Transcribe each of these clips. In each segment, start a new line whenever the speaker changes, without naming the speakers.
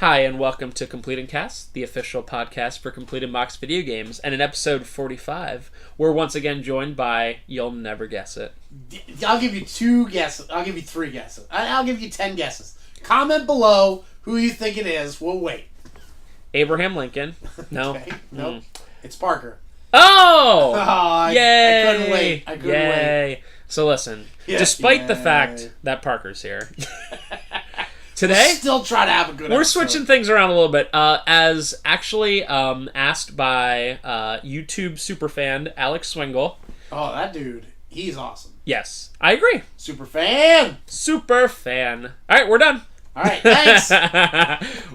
Hi, and welcome to Complete and Cast, the official podcast for Complete and Box video games. And in episode 45, we're once again joined by You'll Never Guess It.
I'll give you 2 guesses. I'll give you 3 guesses. I'll give you 10 guesses. Comment below who you think it is. We'll wait.
Abraham Lincoln. No.
Okay. Nope. It's Parker.
Oh! Yay!
I couldn't wait. Wait.
So listen, despite the fact that Parker's here... Today,
still try to have a good
we're
episode.
switching things around a little bit. As actually asked by YouTube superfan Alex Swingle.
Oh, that dude. He's awesome.
Yes, I agree.
Super fan.
All right, we're done.
All right, thanks.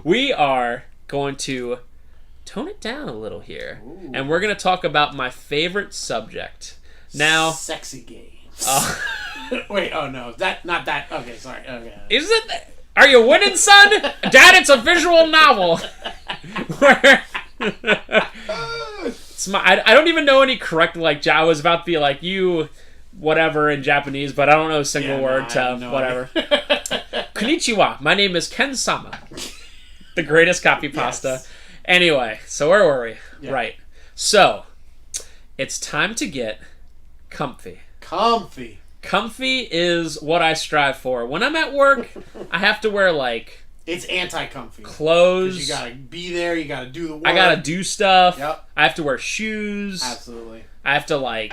We are going to tone it down a little here.
Ooh.
And we're going to talk about my favorite subject. Now,
sexy games. Wait, oh no. Not that. Okay, sorry. Okay.
Is it... Are you winning, son? Dad, it's a visual novel. I don't even know any correct, I was about to be like, you, whatever in Japanese, but I don't know a single word to whatever. Konnichiwa, my name is Ken Sama. The greatest copy pasta.
Yes.
Anyway, so where were we?
Yeah.
Right. So, it's time to get comfy. Comfy is what I strive for. When I'm at work, I have to wear,
It's anti-comfy.
Clothes.
You gotta be there, you gotta do the work.
I gotta do stuff.
Yep.
I have to wear shoes.
Absolutely.
I have to,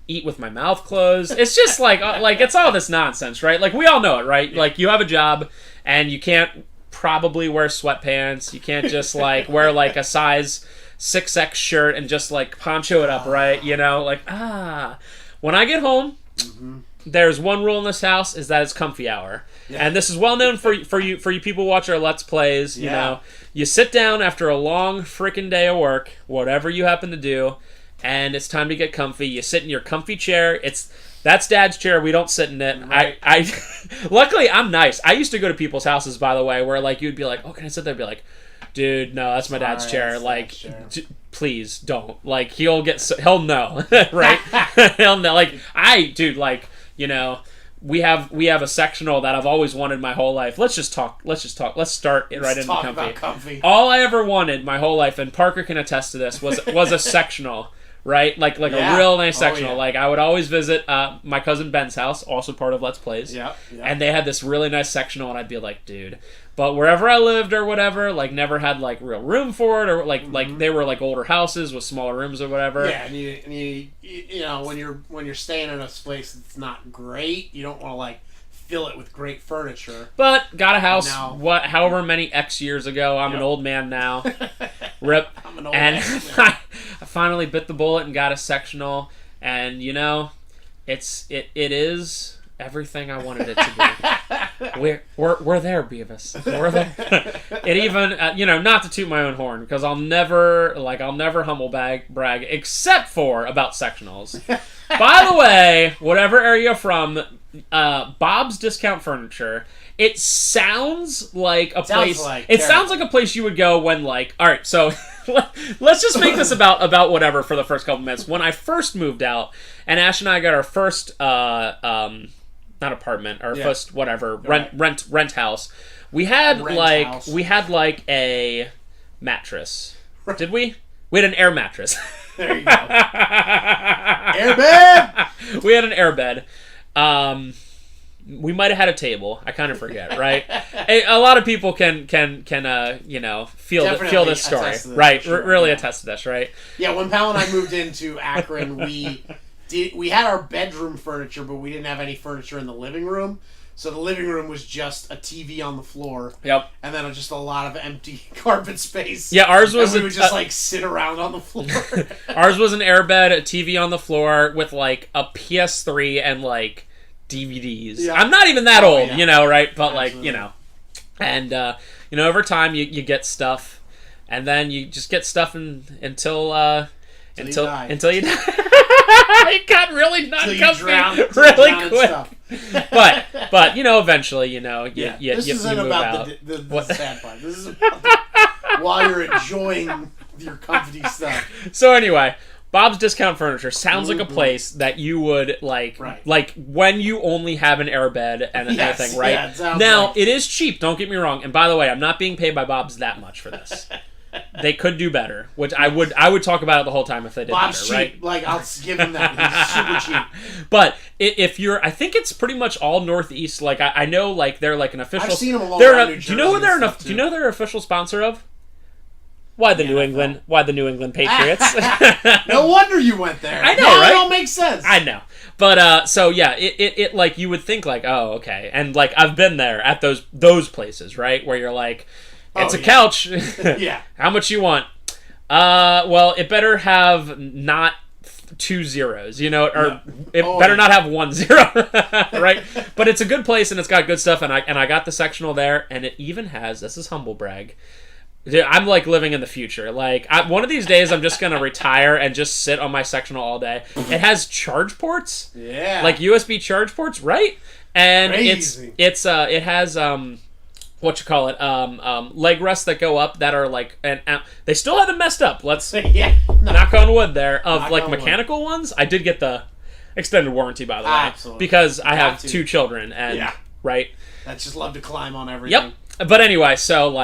eat with my mouth closed. It's just, it's all this nonsense, right? We all know it, right? Yeah. You have a job, and you can't probably wear sweatpants. You can't just, wear, a size... 6X shirt and just poncho it up, right? When I get home, there's one rule in this house is that it's comfy hour, and this is well known for you people who watch our Let's Plays. You know, you sit down after a long freaking day of work, whatever you happen to do, and it's time to get comfy. You sit in your comfy chair. That's Dad's chair. We don't sit in it. Right. I luckily I'm nice. I used to go to people's houses, by the way, where you'd be like, "Oh, can I sit there?" I'd be like, dude, no, that's my dad's chair. Please don't. He'll know, right? He'll know. We have a sectional that I've always wanted my whole life. Let's just talk. Let's start right into comfy.
About comfy.
All I ever wanted my whole life, and Parker can attest to this, was a sectional. Right? A real nice sectional. I would always visit my cousin Ben's house, also part of Let's Plays.
Yeah.
And they had this really nice sectional, and I'd be like, dude. But wherever I lived or whatever, never had, real room for it, or, they were, older houses with smaller rooms or whatever.
Yeah, and you when you're staying in a place that's not great, you don't want to, fill it with great furniture.
But got a house, however many X years ago. I'm an old man now. Rip.
I'm an old man.
I finally bit the bullet and got a sectional, and, it is everything I wanted it to be. We're there, Beavis. We're there. It even, not to toot my own horn, because I'll never humble brag, except for about sectionals. By the way, whatever area you're from, Bob's Discount Furniture, it sounds like a place. It sounds like a place you would go when, all right, so let's just make this about whatever for the first couple minutes. When I first moved out, and Ash and I got our first not apartment, our first whatever rent house. We had a mattress. Did we? We had an air mattress.
There you go. Airbed.
We had an airbed. We might have had a table. I kind of forget, right? A lot of people can feel this story, right? Sure, really attest to this, right?
Yeah, when Pal and I moved into Akron, we had our bedroom furniture, but we didn't have any furniture in the living room. So the living room was just a TV on the floor.
Yep.
And then just a lot of empty carpet space.
Yeah, ours was...
And we would just, sit around on the floor.
Ours was an airbed, a TV on the floor with, a PS3 and, DVDs. Yeah. I'm not even that old, right? But,
Absolutely.
And, over time you get stuff. And then you just get stuff until you die. It got really not comfy really quick. but eventually, you
this
isn't
move
about
out. The sad part. This is about while you're enjoying your comfy stuff.
So anyway, Bob's Discount Furniture sounds like a place that you would like when you only have an airbed and anything, right?
Yeah, it sounds
now, it is cheap, don't get me wrong. And by the way, I'm not being paid by Bob's that much for this. They could do better, which I would talk about it the whole time if they did
Bob's
better,
cheap.
right?
Like, I'll give him that. He's super cheap.
But if you're, I think it's pretty much all Northeast. Like, I know, like, they're like an official.
I've seen them all around New Jersey.
Do you know who they're do you know they're official sponsor of? Why the New England? Why the New England Patriots?
No wonder you went there.
I know,
now
right?
It all makes sense.
I know, but so yeah, it like you would think like, oh, okay, and like I've been there at those places, right, where you're like, it's a couch.
Yeah.
How much you want? Well, it better have not 2 zeros, you know, or it better not have 1 zero, right? But it's a good place and it's got good stuff, and I got the sectional there, and it even has, this is humble brag. Dude, I'm like living in the future. Like one of these days, I'm just gonna retire and just sit on my sectional all day. It has charge ports, like USB charge ports, right? And
Crazy.
it has what you call it, leg rests that go up that are like, and they still haven't messed up. Let's knock on wood there. Of like mechanical ones, I did get the extended warranty, by the way,
absolutely,
because I have 2 children, and right,
that just love to climb on everything.
Yep. But anyway, so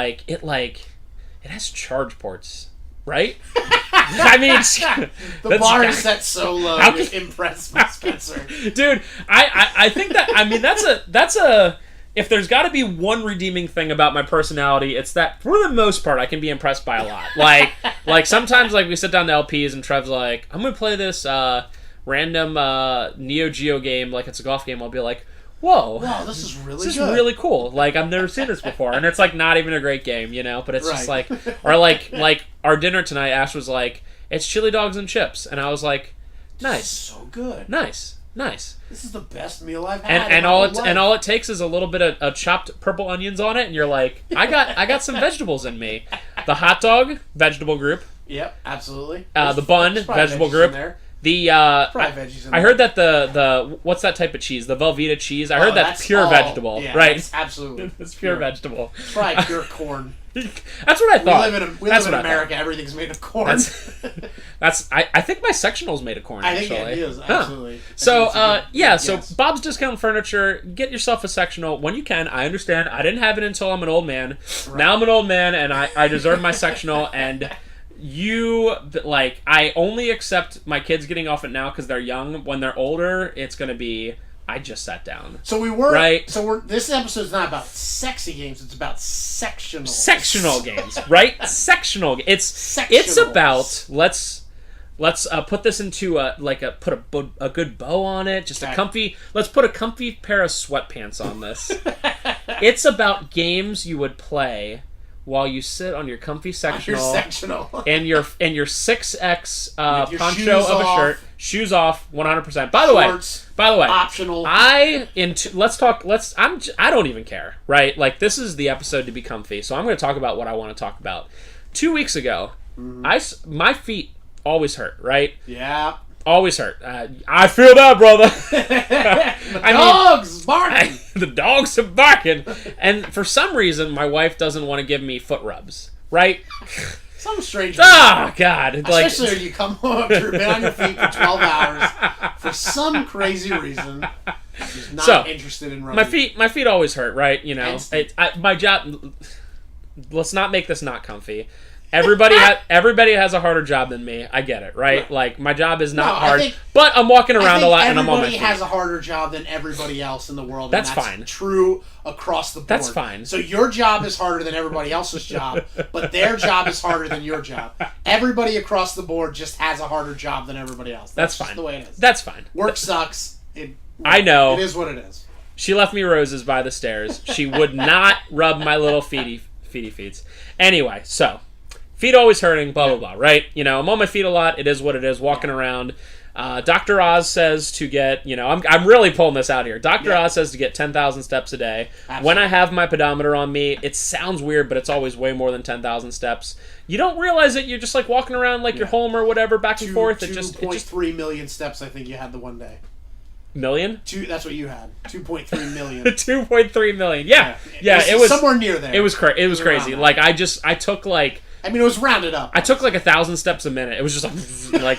it has charge ports, right? I mean,
the bar is set so low to impress me, Spencer.
Dude, I think that, I mean, that's a if there's got to be one redeeming thing about my personality, it's that for the most part I can be impressed by a lot. Like sometimes like we sit down to LPs and Trev's like, I'm gonna play this random Neo Geo game like it's a golf game. I'll be like, whoa,
this is really
this
good.
is really cool. Like I've never seen this before, and it's like not even a great game, you know. But it's just like, or like our dinner tonight. Ash was like, it's chili dogs and chips, and I was like, nice,
so good,
nice.
This is the best meal I've had.
And all it takes is a little bit of chopped purple onions on it, and you're like, I got some vegetables in me. The hot dog, vegetable group.
Yep, absolutely.
The bun, vegetable group. I heard that the what's that type of cheese? The Velveeta cheese. I heard that's pure vegetable, right?
It's absolutely,
it's pure vegetable.
It's probably pure corn.
That's what I thought.
We live in America. Everything's made of corn.
I think my sectional's made of corn.
I think it is absolutely. Huh.
So so Bob's Discount Furniture. Get yourself a sectional when you can. I understand. I didn't have it until I'm an old man. Right. Now I'm an old man, and I deserve my sectional. And I only accept my kids getting off it now because they're young. When they're older, it's gonna be, I just sat down.
So we were
right.
So this episode's not about sexy games. It's about sectional
games, right? Sectional. It's about let's put this into put a good bow on it. Just a comfy. Let's put a comfy pair of sweatpants on this. It's about games you would play while you sit on your comfy sectional, and your 6X poncho of a shirt, shoes off, 100%. By the way,
optional.
I don't even care, right? Like this is the episode to be comfy, so I'm going to talk about what I want to talk about. 2 weeks ago, my feet always hurt, right?
Yeah.
Always hurt. I feel that, brother.
Barking.
The dogs are barking. And for some reason, my wife doesn't want to give me foot rubs, right?
Some strange reason.
Oh, God.
Especially when you come home after been on your feet for 12 hours for some crazy reason. She's not interested in rubbing.
My feet always hurt, right? You know, my job... Let's not make this not comfy. Everybody has a harder job than me. I get it, right? Like my job is not hard, but I'm walking around a lot and I'm on my feet.
Everybody has a harder job than everybody else in the world.
That's
fine. True across the board.
That's fine.
So your job is harder than everybody else's job, but their job is harder than your job. Everybody across the board just has a harder job than everybody else. That's
fine.
Just the way it is.
That's fine.
Work sucks.
I know.
It is what it is.
She left me roses by the stairs. She would not rub my little feety feet. Anyway, so. Feet always hurting, blah, blah, blah, right? You know, I'm on my feet a lot. It is what it is, walking around. Dr. Oz says to get, you know, I'm really pulling this out here. Dr. Oz says to get 10,000 steps a day. Absolutely. When I have my pedometer on me, it sounds weird, but it's always way more than 10,000 steps. You don't realize it. You're just like walking around like you're home or whatever, back and forth.
2.3 million steps I think you had the one day.
Million?
That's what you had. 2.3 million.
2.3 million. Yeah. It was
somewhere near there.
It was crazy. Like, I took like...
I mean, it was rounded up.
I took like 1,000 steps a minute. It was just like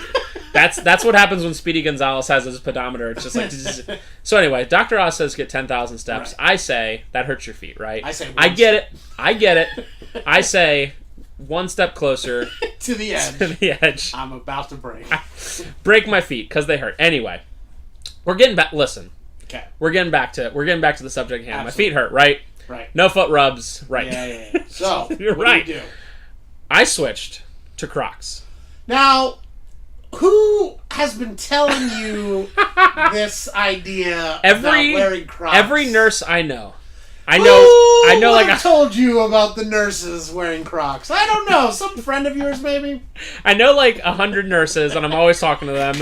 That's what happens when Speedy Gonzalez has his pedometer. It's just like... So anyway, Dr. Oz says get 10,000 steps. Right. I say that hurts your feet, right?
I say
I get it. I say one step closer
to the edge.
To the edge.
I'm about to break.
Break my feet because they hurt. Anyway, we're getting back. Listen.
Okay.
We're getting back to the subject at hand. Absolutely. My feet hurt, right?
Right.
No foot rubs, right?
Yeah. So
you're
what
right.
do you do?
I switched to Crocs.
Now, who has been telling you this idea about wearing Crocs?
Every nurse I know. I know. Like I
told you about the nurses wearing Crocs. I don't know. Some friend of yours, maybe.
I know like 100 nurses, and I'm always talking to them.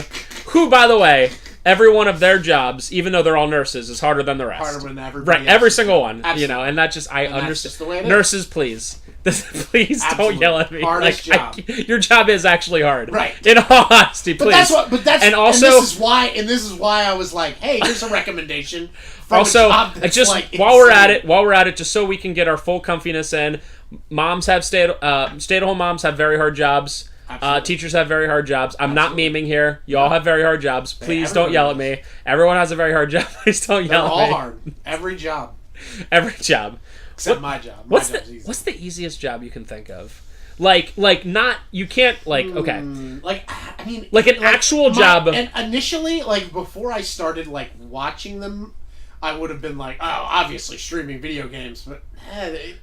Who, by the way, every one of their jobs, even though they're all nurses, is harder than the rest.
Harder than everybody.
Right, every single one.
Absolutely.
You know, and that just I understand.
That's just the way it is.
Nurses, please. Please
Absolutely.
don't yell at me.
Hardest job.
Your job is actually hard.
Right.
In all honesty, please.
And also, and this is why I was like, hey, here's a recommendation.
Also, just
like
while we're at it, just so we can get our full comfiness in, moms have stay-at-home moms have very hard jobs. Teachers have very hard jobs. I'm not memeing here. You all have very hard jobs. Please don't yell at me. Everyone has a very hard job. Please don't yell at me.
They're all hard. Every job.
Every job.
Except my job.
What's the easiest job you can think of? Like not you can't okay.
Like I mean
like an actual job.
And initially, like before I started like watching them, I would have been like, oh, obviously streaming video games, but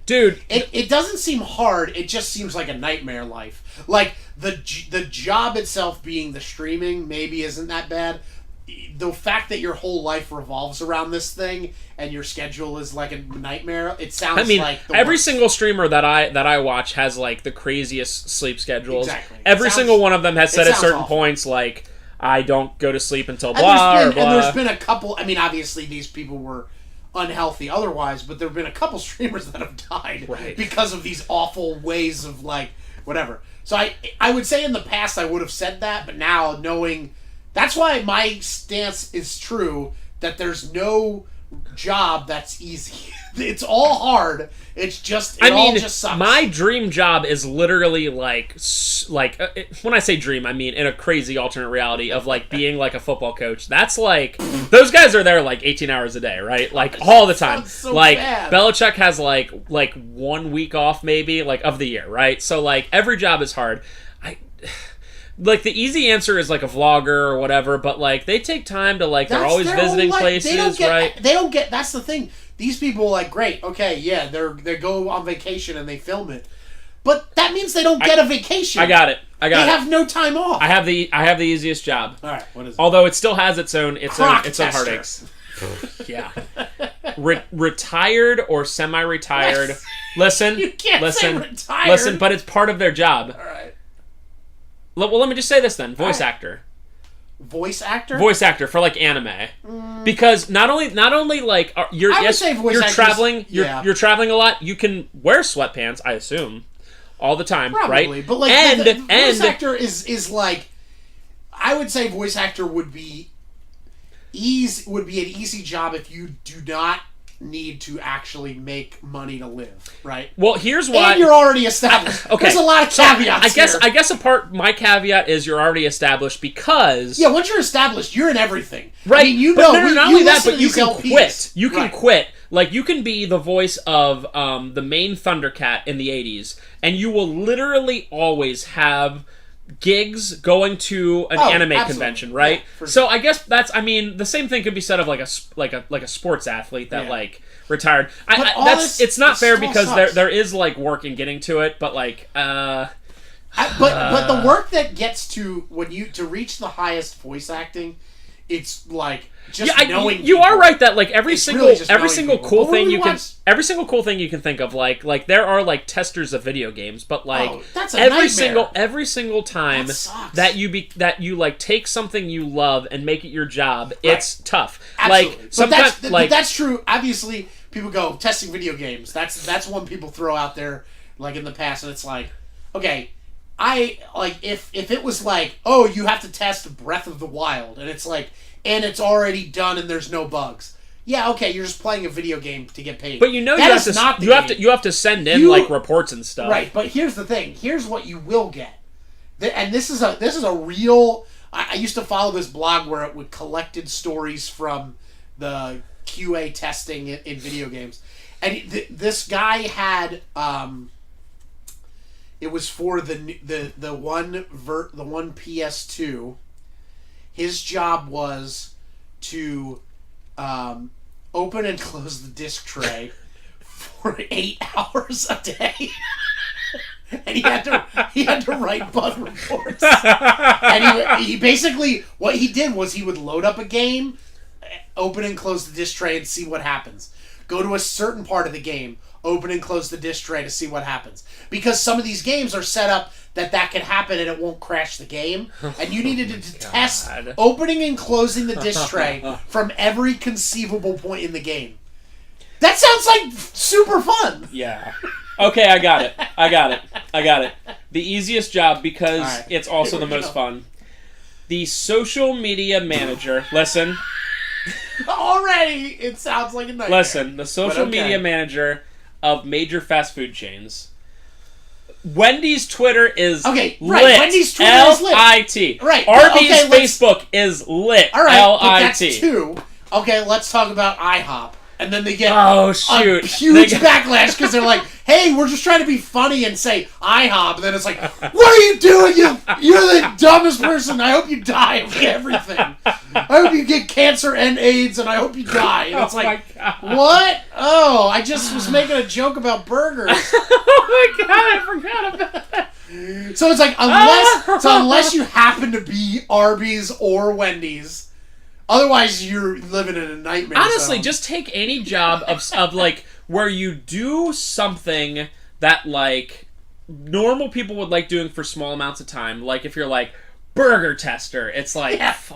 dude,
it doesn't seem hard. It just seems like a nightmare life. Like the job itself being the streaming maybe isn't that bad. The fact that your whole life revolves around this thing and your schedule is like a nightmare, it sounds like
every single streamer that I watch has like the craziest sleep schedules.
Exactly.
Every single one of them has said at certain points like I don't go to sleep until blah or blah.
And there's been a couple. I mean, obviously these people were unhealthy otherwise, but there have been a couple streamers that have died because of these awful ways of like whatever. So I would say in the past I would have said that, but now knowing. That's why my stance is true, that there's no job that's easy. It's all hard. It's just, all just sucks.
My dream job is literally like when I say dream, I mean in a crazy alternate reality of like being like a football coach. That's like, those guys are there like 18 hours a day, right? Like all the time.
So
like
bad.
Belichick has like 1 week off maybe, like of the year, right? So like every job is hard. Like, the easy answer is, like, a vlogger or whatever, but, like, they take time to, like, they're always visiting places, right?
They don't get, that's the thing. These people, like, great, okay, yeah, they go on vacation and they film it. But that means they don't get a vacation.
I got it. They
have no time off.
I have the easiest job.
All right, what is it?
Although it still has its own
tester.
heartaches. Yeah. Retired or semi-retired. Listen.
You can't say retired.
Listen, but it's part of their job.
All right.
Well, let me just say this then. Voice actor.
Voice actor?
Voice actor for like anime. Because not only like you're traveling, you're traveling a lot. You can wear sweatpants, I assume, all the time,
probably,
right?
But like the voice actor is like, I would say voice actor would be an easy job if you do not need to actually make money to live, right?
Well, here's why.
And you're already established. Okay. There's a lot of caveats
I guess my caveat is you're already established because...
Yeah, once you're established, you're in everything.
Right.
I mean,
not only that, but you can
LPs.
quit. You can quit. Like, you can be the voice of the main Thundercat in the 80s, and you will literally always have gigs going to an anime convention, right? Yeah, so I guess the same thing could be said of like a sports athlete that like retired. It's not fair because there is like work in getting to it, but like but
the work that gets to to reach the highest voice acting, it's like just knowing
you are right that like every single cool thing you can think of like there are like testers of video games, but like
that's a
every single time that you like take something you love and make it your job, it's tough.
Absolutely.
Like sometimes
but that's true. Obviously, people go testing video games. That's one people throw out there like in the past, and it's like, okay, I like if it was like, oh, you have to test Breath of the Wild, and it's like, and it's already done and there's no bugs. Yeah, okay, you're just playing a video game to get paid.
But you have to send in like reports and stuff.
Right, but here's the thing. Here's what you will get. And this is a real I used to follow this blog where it would collected stories from the QA testing in video games, and this guy had it was for the one PS2. His job was to open and close the disc tray for 8 hours a day. And he had to write bug reports. And he basically, what he did was he would load up a game, open and close the disc tray and see what happens. Go to a certain part of the game, open and close the disc tray to see what happens. Because some of these games are set up that can happen and it won't crash the game. And you needed to test opening and closing the disc tray from every conceivable point in the game. That sounds like super fun.
Yeah. Okay, I got it. The easiest job, because it's also the most fun. The social media manager. Listen.
Already, it sounds like a nightmare.
Listen, the social media manager of major fast food chains. Wendy's Twitter is lit.
Wendy's Twitter is lit.
L-I-T.
Right.
Arby's Facebook is lit.
All right,
L-I-T.
but that's two. Okay, let's talk about IHOP. And then they get
a
huge backlash because they're like, hey, we're just trying to be funny and say IHOP. And then it's like, what are you doing? You're the dumbest person. I hope you die of everything. I hope you get cancer and AIDS, and I hope you die. And it's like, what? Oh, I just was making a joke about burgers.
Oh my God, I forgot about that.
So it's like, unless you happen to be Arby's or Wendy's, otherwise, you're living in a nightmare.
Honestly,
zone.
just take any job of like where you do something that like normal people would like doing for small amounts of time. Like if you're like burger tester, it's like first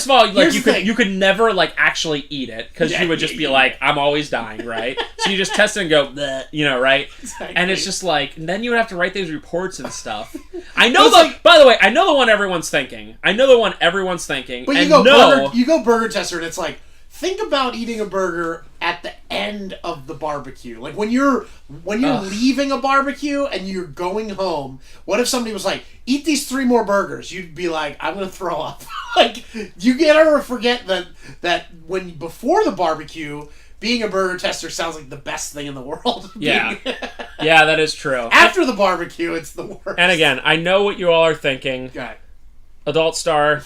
of all, like you could never like actually eat it because you would just be like, I'm always dying, right? So you just test it and go, bleh, right? Exactly. And it's just like, and then you would have to write these reports and stuff. I know by the way, I know the one everyone's thinking. But you
go burger tester and it's like, think about eating a burger at the end of the barbecue. Like when you're leaving a barbecue and you're going home, what if somebody was like, eat these 3 more burgers? You'd be like, I'm gonna throw up. Like you never forget that when before the barbecue, being a burger tester sounds like the best thing in the world.
Yeah. Yeah, that is true.
After the barbecue, it's the worst.
And again, I know what you all are thinking.
Okay.
Adult Star.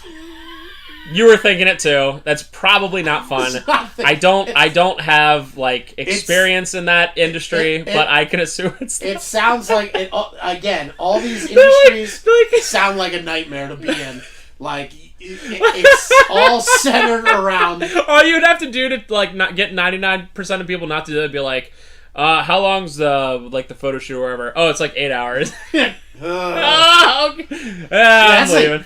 You were thinking it too. That's probably not fun. I don't have like experience in that industry, but I can assume it's.
It sounds like it. Again, all these industries sound like a nightmare to be in. Like it's all centered around.
All you'd have to do to like not get 99% of people not to do it would be like, how long's the photo shoot or whatever? Oh, it's like 8 hours. Okay. I'm leaving.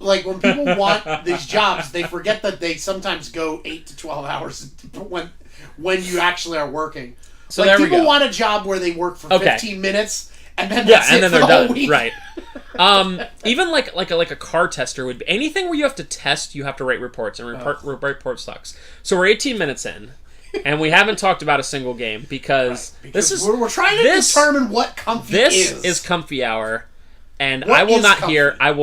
Like when people want these jobs, they forget that they sometimes go 8 to 12 hours when you actually are working.
So
like
there we go.
People want a job where they work for 15 minutes and then
they're done.
Week.
Right. Even like a car tester would be anything where you have to test, you have to write reports, and report sucks. So we're 18 minutes in. And we haven't talked about a single game because
we're trying to determine what comfy is.
This is comfy hour, and I will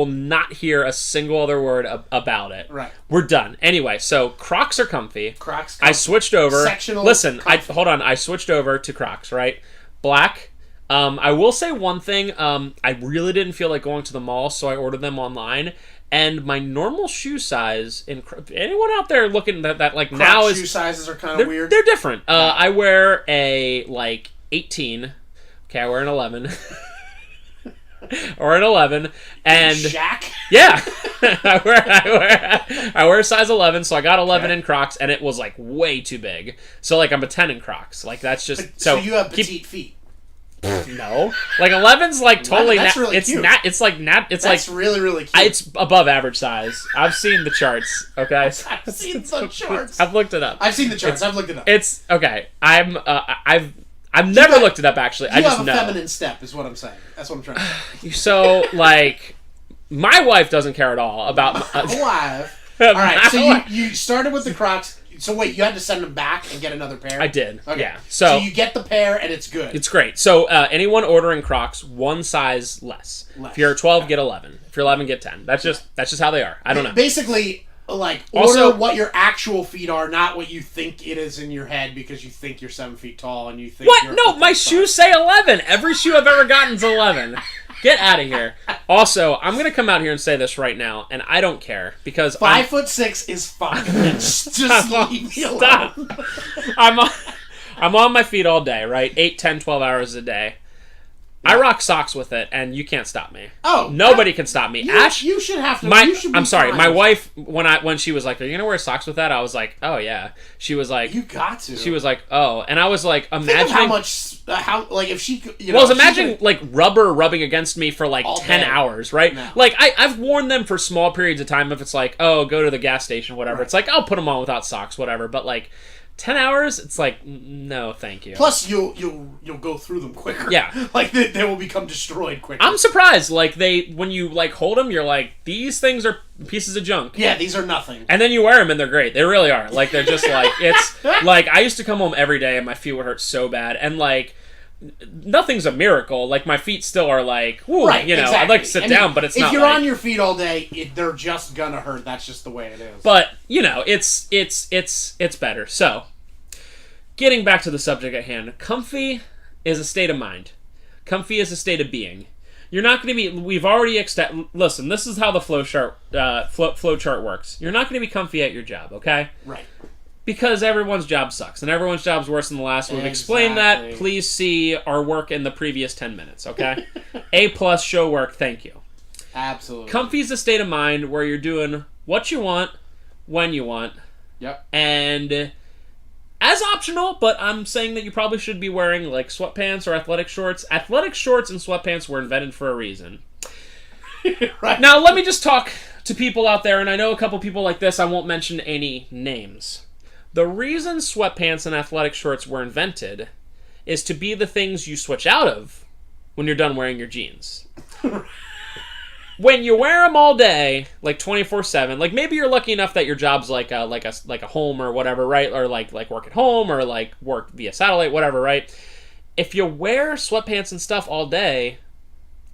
not hear a single other word about it.
Right.
We're done. Anyway, so Crocs are comfy.
Crocs comfy.
I switched over.
Sectional
Listen,
comfy.
I switched over to Crocs, right? Black. I will say one thing. I really didn't feel like going to the mall, so I ordered them online. And my normal shoe size, anyone out there looking that like
Crocs
now is
shoe sizes are kind of weird.
They're different. I wear a like 18. Okay, I wear an 11. Or an 11, and
Shaq?
Yeah, I wear a size 11, so I got 11 in Crocs, and it was like way too big. So like I'm a 10 in Crocs. Like that's just
so you have petite feet.
No, like 11's like totally.
That's really
it's
cute.
It's like That's
really really cute.
It's above average size. I've seen the charts. Okay,
I've seen the charts.
I've looked it up.
I've seen the charts. I've looked it up.
It's okay. I've never looked it up actually. I just know.
You have a feminine step, is what I'm saying. That's what I'm trying to say.
So like, my wife doesn't care at all about
wife. All right, so you started with the Crocs. So wait, you had to send them back and get another pair?
I did.
Okay.
Yeah.
So you get the pair and it's good.
It's great. So anyone ordering Crocs, one size less. If you're 12, get 11. If you're 11, get 10. That's just how they are. I don't know.
Basically, like, order what your actual feet are, not what you think it is in your head because you think you're 7 feet tall and you think
What? No, my shoes say 11. Every shoe I've ever gotten is 11. Get out of here. Also, I'm going to come out here and say this right now, and I don't care because
5'6" is fine. Just leave me alone.
Stop. I'm on my feet all day, right? 8, 10, 12 hours a day. I rock socks with it, and you can't stop me.
Oh,
nobody can stop me. Ash,
you should have to.
I'm sorry. My wife, when she was like, "Are you gonna wear socks with that?" I was like, "Oh yeah." She was like,
"You got to."
She was like, "Oh," and I was like, imagining
think of how much, like if she,
imagine like rubber rubbing against me for like 10 hours, right? No. Like I've worn them for small periods of time. If it's like, oh, go to the gas station, whatever. Right. It's like I'll put them on without socks, whatever. But like 10 hours, it's like, no, thank you.
Plus, you'll go through them quicker.
Yeah.
Like, they will become destroyed quicker.
I'm surprised. Like, when you, like, hold them, you're like, these things are pieces of junk.
Yeah, these are nothing.
And then you wear them, and they're great. They really are. Like, they're just, like, it's, like, I used to come home every day, and my feet would hurt so bad. And, like, nothing's a miracle. Like, my feet still are like, whoo,
right,
you know,
exactly.
I'd like to sit down, but it's not
if you're
like,
on your feet all day, they're just gonna hurt. That's just the way it is.
But, you know, it's better. So, getting back to the subject at hand, comfy is a state of mind. Comfy is a state of being. You're not going to be... We've already... Listen, this is how the flow chart works. You're not going to be comfy at your job, okay?
Right.
Because everyone's job sucks, and everyone's job's worse than the last. We've explained that. Please see our work in the previous 10 minutes, okay? A+ show work, thank you.
Absolutely.
Comfy is a state of mind where you're doing what you want, when you want.
Yep.
And... as optional, but I'm saying that you probably should be wearing, like, sweatpants or athletic shorts. Athletic shorts and sweatpants were invented for a reason.
Right.
Now, let me just talk to people out there, and I know a couple people like this. I won't mention any names. The reason sweatpants and athletic shorts were invented is to be the things you switch out of when you're done wearing your jeans. When you wear them all day, like 24/7, like maybe you're lucky enough that your job's like a home or whatever, right? Or like work at home or like work via satellite, whatever, right? If you wear sweatpants and stuff all day,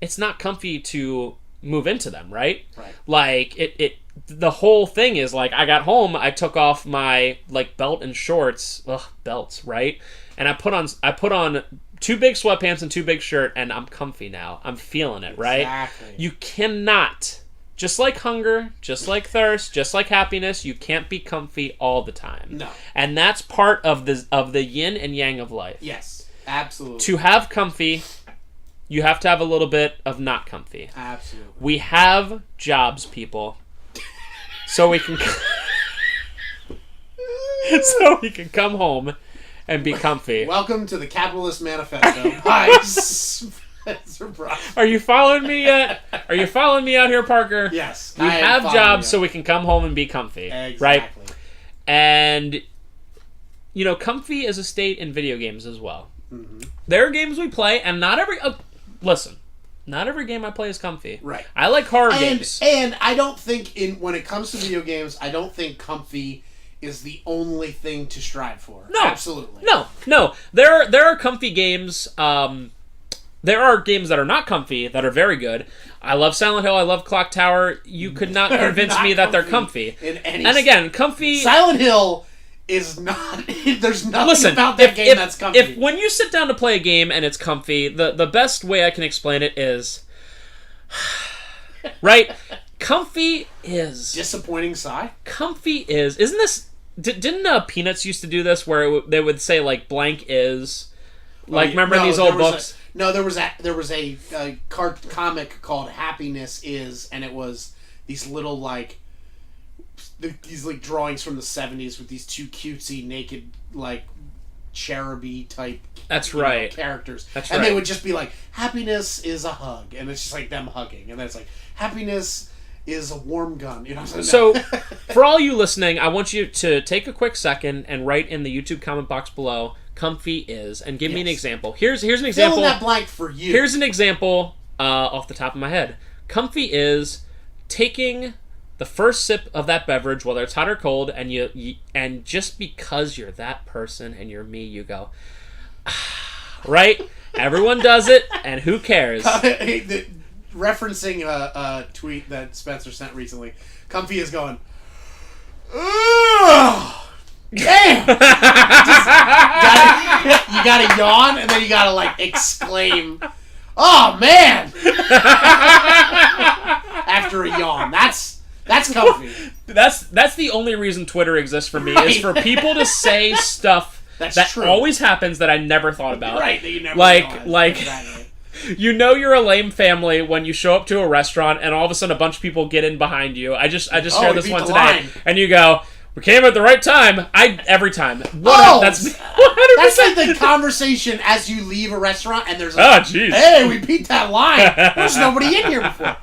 it's not comfy to move into them, right?
Right.
Like the whole thing is like I got home, I took off my like belt and shorts, belts, right? And I put on 2 big sweatpants and 2 big shirt, and I'm comfy now. I'm feeling it, right?
Exactly.
You cannot, just like hunger, just like thirst, just like happiness, you can't be comfy all the time.
No.
And that's part of the yin and yang of life.
Yes, absolutely.
To have comfy, you have to have a little bit of not comfy.
Absolutely.
We have jobs, people, so we can come home and be comfy.
Welcome to the Capitalist Manifesto. Hi, Spenser.
Are you following me yet? Are you following me out here, Parker?
Yes.
We have jobs so we can come home and be comfy.
Exactly.
Right? And, you know, comfy is a state in video games as well.
Mm-hmm.
There are games we play, and not every... listen, not every game I play is comfy.
Right.
I like horror games.
And I don't think, when it comes to video games, I don't think comfy is the only thing to strive for.
No.
Absolutely.
No. There are comfy games. There are games that are not comfy that are very good. I love Silent Hill. I love Clock Tower. You could not convince me that they're comfy. And again, comfy...
Silent Hill is not... There's nothing about that game that's comfy.
If when you sit down to play a game and it's comfy, the best way I can explain it is... right? Comfy is...
Disappointing sigh?
Comfy is... Isn't this... Didn't Peanuts used to do this where they would say, like, blank is... Like, remember these old books?
There was a comic called Happiness Is, and it was these little, like... These, like, drawings from the 70s with these 2 cutesy, naked, like, cheruby type...
That's right.
Characters.
That's
and
right.
they would just be like, happiness is a hug. And it's just, like, them hugging. And then it's like, happiness... is a warm gun, you know what I'm saying?
So, for all you listening, I want you to take a quick second and write in the YouTube comment box below, comfy is, and give me an example. Here's an example.
Fill in that blank for you.
Here's an example off the top of my head. Comfy is taking the first sip of that beverage, whether it's hot or cold, and and just because you're that person and you're me, you go, right? Everyone does it, and who cares?
Referencing a tweet that Spenser sent recently, Comfy is going, ugh! Damn! You gotta yawn, and then you gotta, like, exclaim, oh, man! After a yawn. That's Comfy.
That's the only reason Twitter exists for me, is for people to say stuff that
true.
always happens that I never thought about.
Right, that you never
like
exactly.
You know you're a lame family when you show up to a restaurant and all of a sudden a bunch of people get in behind you. I just heard this one today,
line.
And you go, we came at the right time. Every time.
That's like the conversation as you leave a restaurant and there's like,
jeez.
Hey, we beat that line. There's nobody in here before.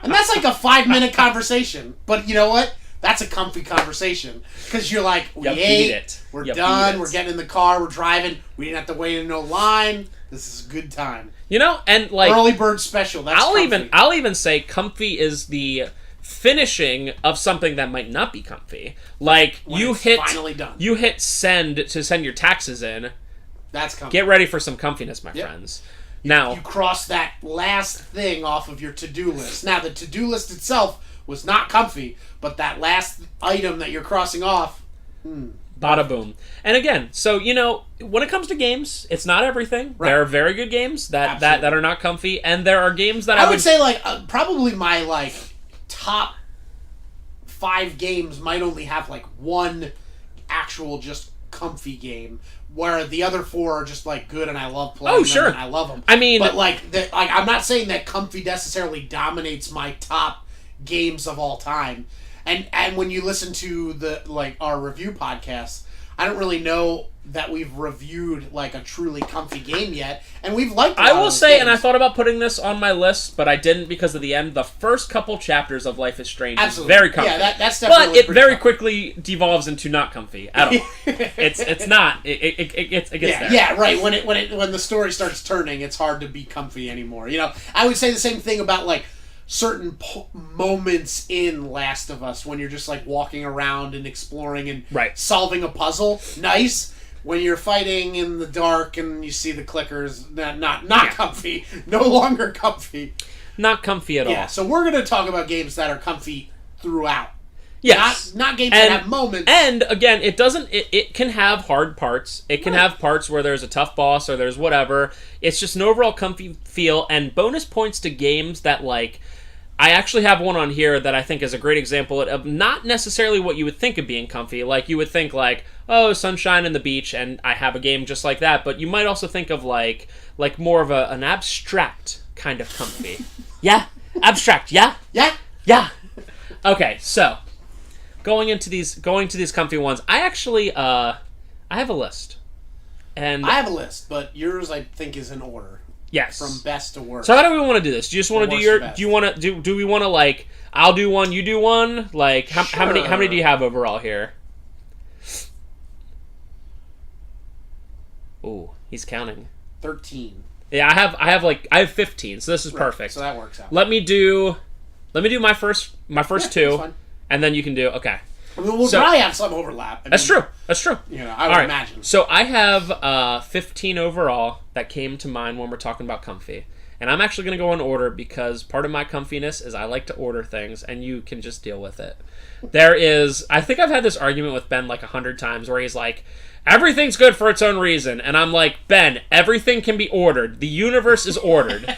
And that's like a 5-minute conversation. But you know what? That's a comfy conversation. Because you're like, we ate, we're done, we're getting in the car, we're driving, we didn't have to wait in no line. This is a good time.
You know, and like
early bird special. That's comfy.
I'll even say comfy is the finishing of something that might not be comfy. Like
when
you
it's
hit
finally done.
You hit send to send your taxes in.
That's comfy.
Get ready for some comfiness, my friends. Now
you cross that last thing off of your to-do list. Now the to-do list itself was not comfy, but that last item that you're crossing off,
bada boom. And again, so you know, when it comes to games, it's not everything. Right. There are very good games that are not comfy, and there are games that I would
say like probably my like top 5 games might only have like one actual just comfy game, where the other 4 are just like good and I love playing them
sure.
and I love them.
I mean,
but like I'm not saying that comfy necessarily dominates my top games of all time. And when you listen to our review podcast, I don't really know that we've reviewed like a truly comfy game yet, and we've liked.
I will say, and I thought about putting this on my list, but I didn't because of the end. The first couple chapters of Life is Strange is very comfy.
Yeah, that's definitely.
But it very quickly devolves into not comfy at all. It's not. It gets there.
Yeah, right. When the story starts turning, it's hard to be comfy anymore. You know, I would say the same thing about like certain moments in Last of Us when you're just like walking around and exploring and solving a puzzle. Nice. When you're fighting in the dark and you see the clickers, not comfy. No longer comfy.
Not comfy at all.
Yeah, so we're going to talk about games that are comfy throughout.
Yes.
Not games that have moments.
And again, it can have hard parts. It can have parts where there's a tough boss or there's whatever. It's just an overall comfy feel, and bonus points to games that like I actually have one on here that I think is a great example of not necessarily what you would think of being comfy. Like, you would think, like, oh, sunshine and the beach, and I have a game just like that. But you might also think of, like more of an abstract kind of comfy. Yeah? Abstract, yeah?
Yeah?
Yeah. Okay, so, going to these comfy ones, I actually, I have a list. And
I have a list, but yours, I think, is in order.
Yes.
From best to worst.
So how do we want to do this? Do you just want to do your... Do you want to... Do we want to, like... I'll do one, you do one? Like, how many do you have overall here? Ooh, he's counting.
13.
Yeah, I have 15, so this is perfect.
So that works out.
Let me do my first two,
fine.
And then you can do... Okay.
I mean, we'll probably have some overlap.
That's true.
You know, I would imagine.
So I have 15 overall that came to mind when we're talking about comfy. And I'm actually going to go in order because part of my comfiness is I like to order things, and you can just deal with it. I think I've had this argument with Ben like 100 times where he's like, everything's good for its own reason. And I'm like, Ben, everything can be ordered. The universe is ordered.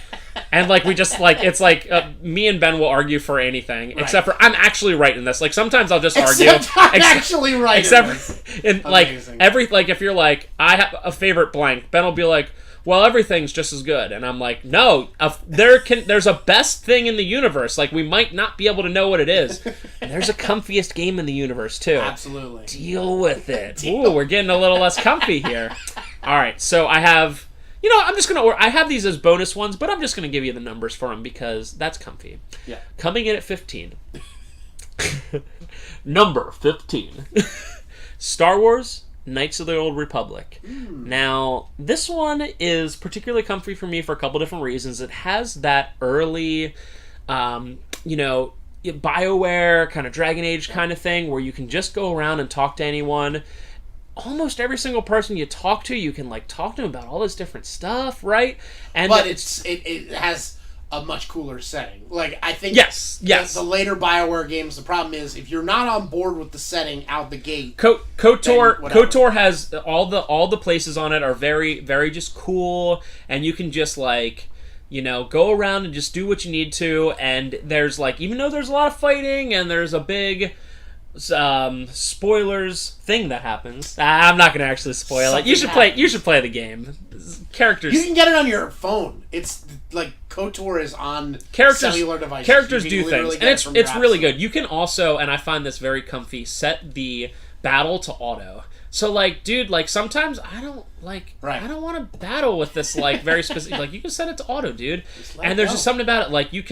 And, like, we just, like, it's like, me and Ben will argue for anything, except for, I'm actually right in this. Like, sometimes I'll just argue.
I'm actually right in this.
If you're like, I have a favorite blank, Ben will be like, well, everything's just as good. And I'm like, no, there's a best thing in the universe. Like, we might not be able to know what it is. And there's a comfiest game in the universe, too.
Absolutely.
Deal with it. Ooh, we're getting a little less comfy here. All right, so I have... You know, I'm just going to... I have these as bonus ones, but I'm just going to give you the numbers for them because that's comfy.
Yeah.
Coming in at 15. Number 15. Star Wars, Knights of the Old Republic. Now, this one is particularly comfy for me for a couple different reasons. It has that early, BioWare kind of Dragon Age kind of thing where you can just go around and talk to anyone. Almost every single person you talk to, you can like talk to them about all this different stuff, right? And
but it has a much cooler setting. Like I think
yes.
The later BioWare games, the problem is if you're not on board with the setting out the gate,
KOTOR has all the places on it are very very just cool, and you can just like go around and just do what you need to. And there's like, even though there's a lot of fighting and there's a big spoilers thing that happens. I'm not going to actually spoil it. You should play the game. Characters.
You can get it on your phone. It's like KOTOR is on cellular devices.
Characters do things, and it's really good. You can also, and I find this very comfy, set the battle to auto. So like, dude, like sometimes I don't want to battle with this like very specific. Like you can set it to auto, dude. And there's just something about it. Like you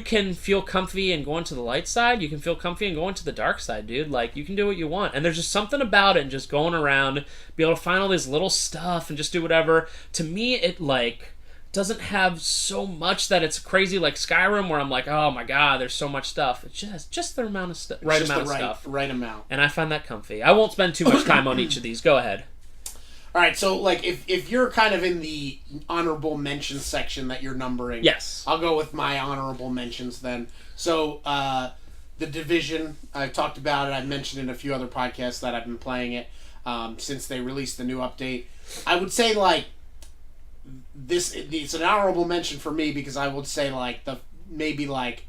can feel comfy and go into the light side. You can feel comfy and go into the dark side, dude. Like, you can do what you want. And there's just something about it and just going around, be able to find all this little stuff and just do whatever. To me, it, like, doesn't have so much that it's crazy like Skyrim where I'm like, oh my god, there's so much stuff. It's just the amount of stuff. Right amount. And I find that comfy. I won't spend too much time on each of these. Go ahead.
All right, so like if you're kind of in the honorable mentions section that you're numbering,
yes,
I'll go with my honorable mentions then. So The Division, I've talked about it. I've mentioned in a few other podcasts that I've been playing it since they released the new update. I would say like it's an honorable mention for me because I would say like maybe like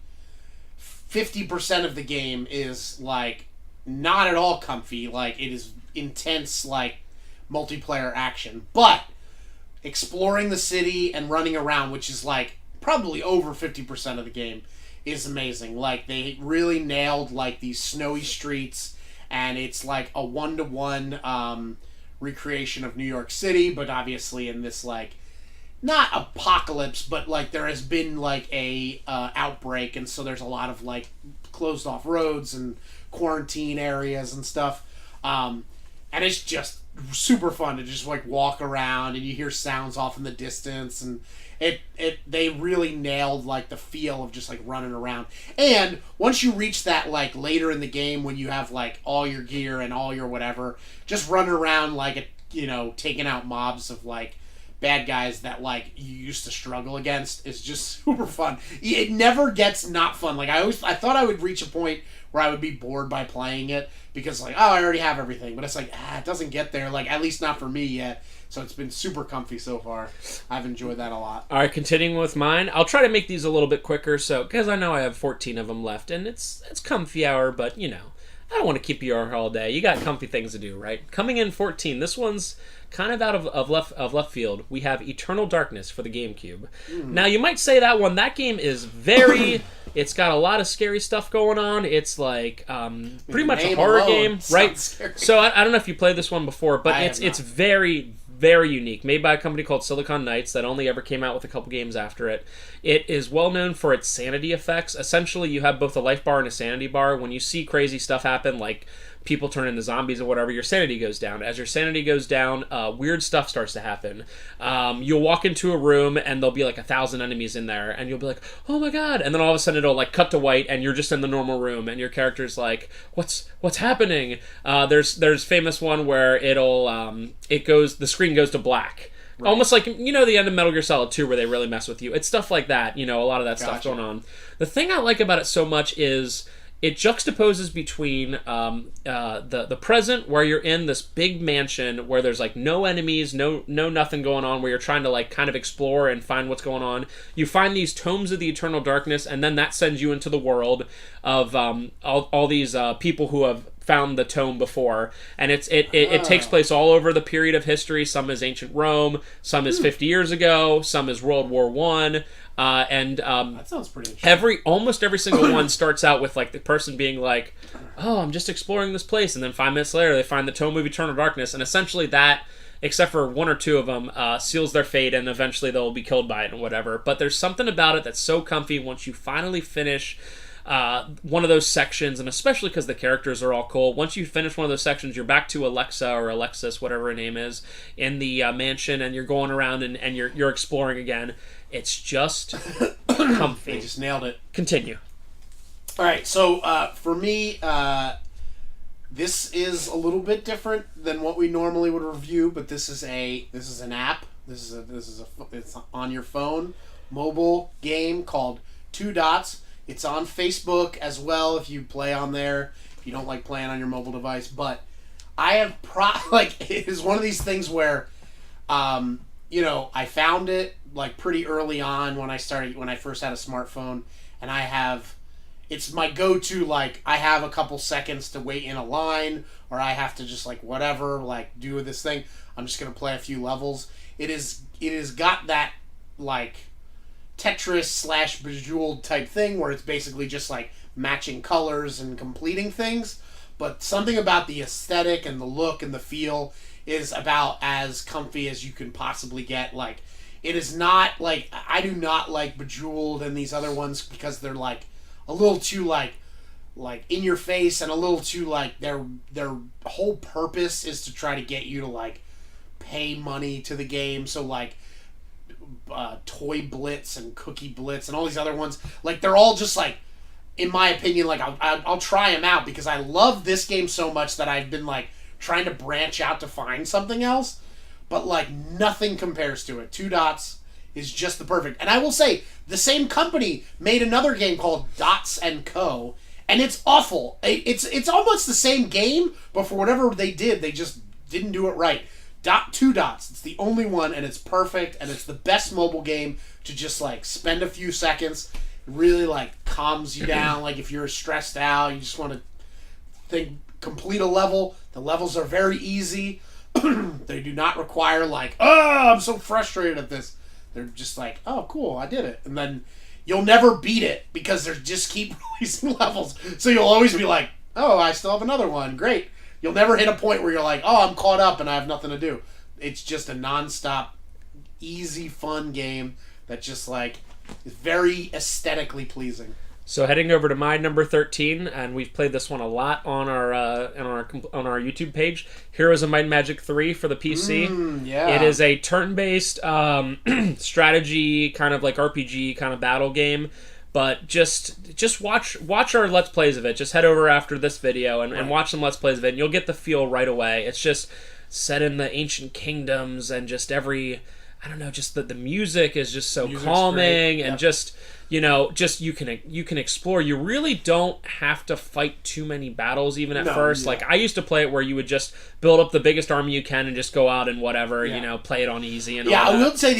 50% of the game is like not at all comfy. Like it is intense like multiplayer action, but exploring the city and running around, which is like probably over 50% of the game, is amazing. Like they really nailed like these snowy streets, and it's like a 1-to-1 recreation of New York City, but obviously in this like not apocalypse, but like there has been like a outbreak, and so there's a lot of like closed off roads and quarantine areas and stuff, and it's just super fun to just like walk around and you hear sounds off in the distance, and they really nailed like the feel of just like running around. And once you reach that like later in the game when you have like all your gear and all your whatever, just running around like taking out mobs of like bad guys that like you used to struggle against is just super fun. It never gets not fun. Like I thought I would reach a point where I would be bored by playing it because like, oh, I already have everything, but it's like it doesn't get there, like at least not for me yet. So it's been super comfy so far. I've enjoyed that a lot.
All right, continuing with mine, I'll try to make these a little bit quicker, so because I know I have 14 of them left, and it's comfy hour, but I don't want to keep you here all day. You got comfy things to do, right? Coming in 14, this one's kind of out of left field. We have Eternal Darkness for the GameCube. Now, you might say that game is very... It's got a lot of scary stuff going on. It's like pretty much a horror game, right? Scary. So I don't know if you played this one before, but it's very, very unique. Made by a company called Silicon Knights that only ever came out with a couple games after it. It is well known for its sanity effects. Essentially, you have both a life bar and a sanity bar. When you see crazy stuff happen, like people turn into zombies or whatever, your sanity goes down. As your sanity goes down, weird stuff starts to happen. You'll walk into a room and there'll be like 1,000 enemies in there, and you'll be like, oh my god, and then all of a sudden it'll like cut to white and you're just in the normal room and your character's like, what's happening? There's famous one where the screen goes to black. Right. Almost like, the end of Metal Gear Solid 2 where they really mess with you. It's stuff like that, a lot of that stuff going on. The thing I like about it so much is it juxtaposes between the present, where you're in this big mansion where there's like no enemies, no nothing going on, where you're trying to like kind of explore and find what's going on. You find these tomes of the Eternal Darkness, and then that sends you into the world of all these people who have found the tome before, and it takes place all over the period of history. Some is ancient Rome, some is 50 years ago, some is World War I. That
sounds pretty interesting.
Almost every single one starts out with like the person being like, oh, I'm just exploring this place, and then 5 minutes later they find the Tome of Eternal Darkness, and essentially that, except for 1 or 2 of them, seals their fate, and eventually they'll be killed by it and whatever. But there's something about it that's so comfy once you finally finish one of those sections, and especially because the characters are all cool. Once you finish one of those sections, you're back to Alexa or Alexis, whatever her name is, in the mansion, and you're going around and you're exploring again. It's just comfy.
They just nailed it.
Continue.
All right, so for me, this is a little bit different than what we normally would review, but this is an app. It's on your phone, mobile game called Two Dots. It's on Facebook as well if you play on there. If you don't like playing on your mobile device, but I have it is one of these things where, I found it like pretty early on when I first had a smartphone, and it's my go-to, like, I have a couple seconds to wait in a line, or I have to just, like, whatever, like, do this thing. I'm just going to play a few levels. It has got that, like, Tetris / Bejeweled type thing where it's basically just, like, matching colors and completing things. But something about the aesthetic and the look and the feel is about as comfy as you can possibly get. Like, it is not, like, I do not like Bejeweled and these other ones because they're, like, a little too like in your face, and a little too like their whole purpose is to try to get you to like pay money to the game. So like Toy Blitz and Cookie Blitz and all these other ones, like they're all just like, in my opinion, like I'll try them out because I love this game so much that I've been like trying to branch out to find something else, but like nothing compares to it. Two Dots is just the perfect. And I will say, the same company made another game called Dots & Co., and it's awful. It's almost the same game, but for whatever they did, they just didn't do it right. Two Dots. It's the only one, and it's perfect, and it's the best mobile game to just, like, spend a few seconds. It really, like, calms you down. Like, if you're stressed out, you just want to complete a level. The levels are very easy. They do not require, like, oh, I'm so frustrated at this. They're just like, oh, cool, I did it. And then you'll never beat it because they just keep releasing levels. So you'll always be like, oh, I still have another one. Great. You'll never hit a point where you're like, oh, I'm caught up and I have nothing to do. It's just a nonstop, easy, fun game that just, like, is very aesthetically pleasing.
So heading over to my number 13, and we've played this one a lot on our YouTube page. Heroes of Might and Magic 3 for the PC.
Yeah.
It is a turn-based strategy, kind of like RPG kind of battle game. But just watch our Let's Plays of it. Just head over after this video and watch some Let's Plays of it, and you'll get the feel right away. It's just set in the ancient kingdoms, and just just the music is just so calming, and just you can explore. You really don't have to fight too many battles even at first. Yeah. Like, I used to play it where you would just build up the biggest army you can and just go out and whatever, play it on easy and all that.
I will say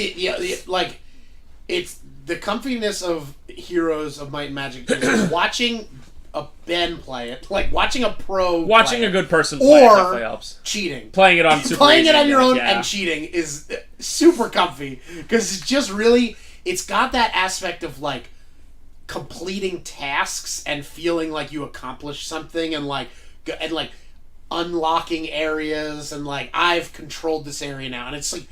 it's the comfiness of Heroes of Might and Magic is watching a Ben play it, like watching a pro
watching a good person play it definitely helps.
Cheating.
Playing it on super
playing
easy,
it on your own and cheating is super comfy because it's just really, it's got that aspect of like completing tasks and feeling like you accomplished something, and like unlocking areas, and like I've controlled this area now, and it's like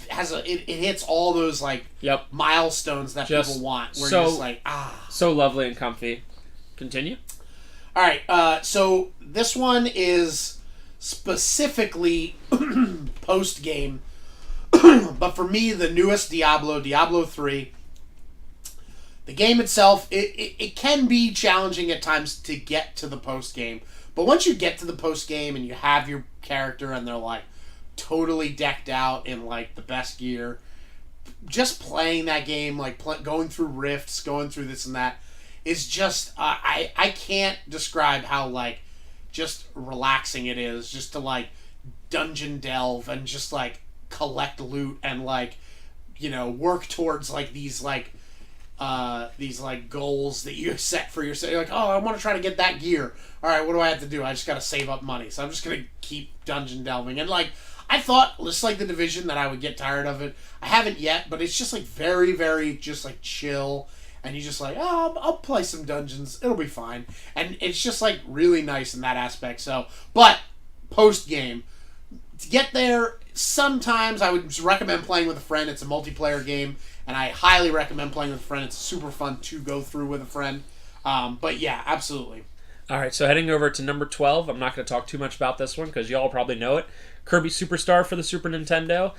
it hits all those like milestones that people want, where you're just like,
so lovely and comfy. Continue.
All right, so this one is specifically post game, but for me, the newest Diablo 3. The game itself, it can be challenging at times to get to the post game, but once you get to the post game and you have your character and they're like totally decked out in like the best gear, just playing that game, like going through rifts, going through this and that, is just I can't describe how like just relaxing it is just to like dungeon delve and just like collect loot and like work towards like these goals that you set for yourself. You're like, oh, I want to try to get that gear. All right, what do I have to do? I just got to save up money, so I'm just gonna keep dungeon delving. And like, I thought, just like the Division, that I would get tired of it. I haven't yet, but it's just like very, very just like chill. And you just like, oh, I'll play some dungeons. It'll be fine. And it's just like really nice in that aspect. So, but post game, to get there, sometimes I would recommend playing with a friend. It's a multiplayer game, and I highly recommend playing with a friend. It's super fun to go through with a friend. But yeah, absolutely.
All right, so heading over to number 12. I'm not going to talk too much about this one because y'all probably know it. Kirby Superstar for the Super Nintendo.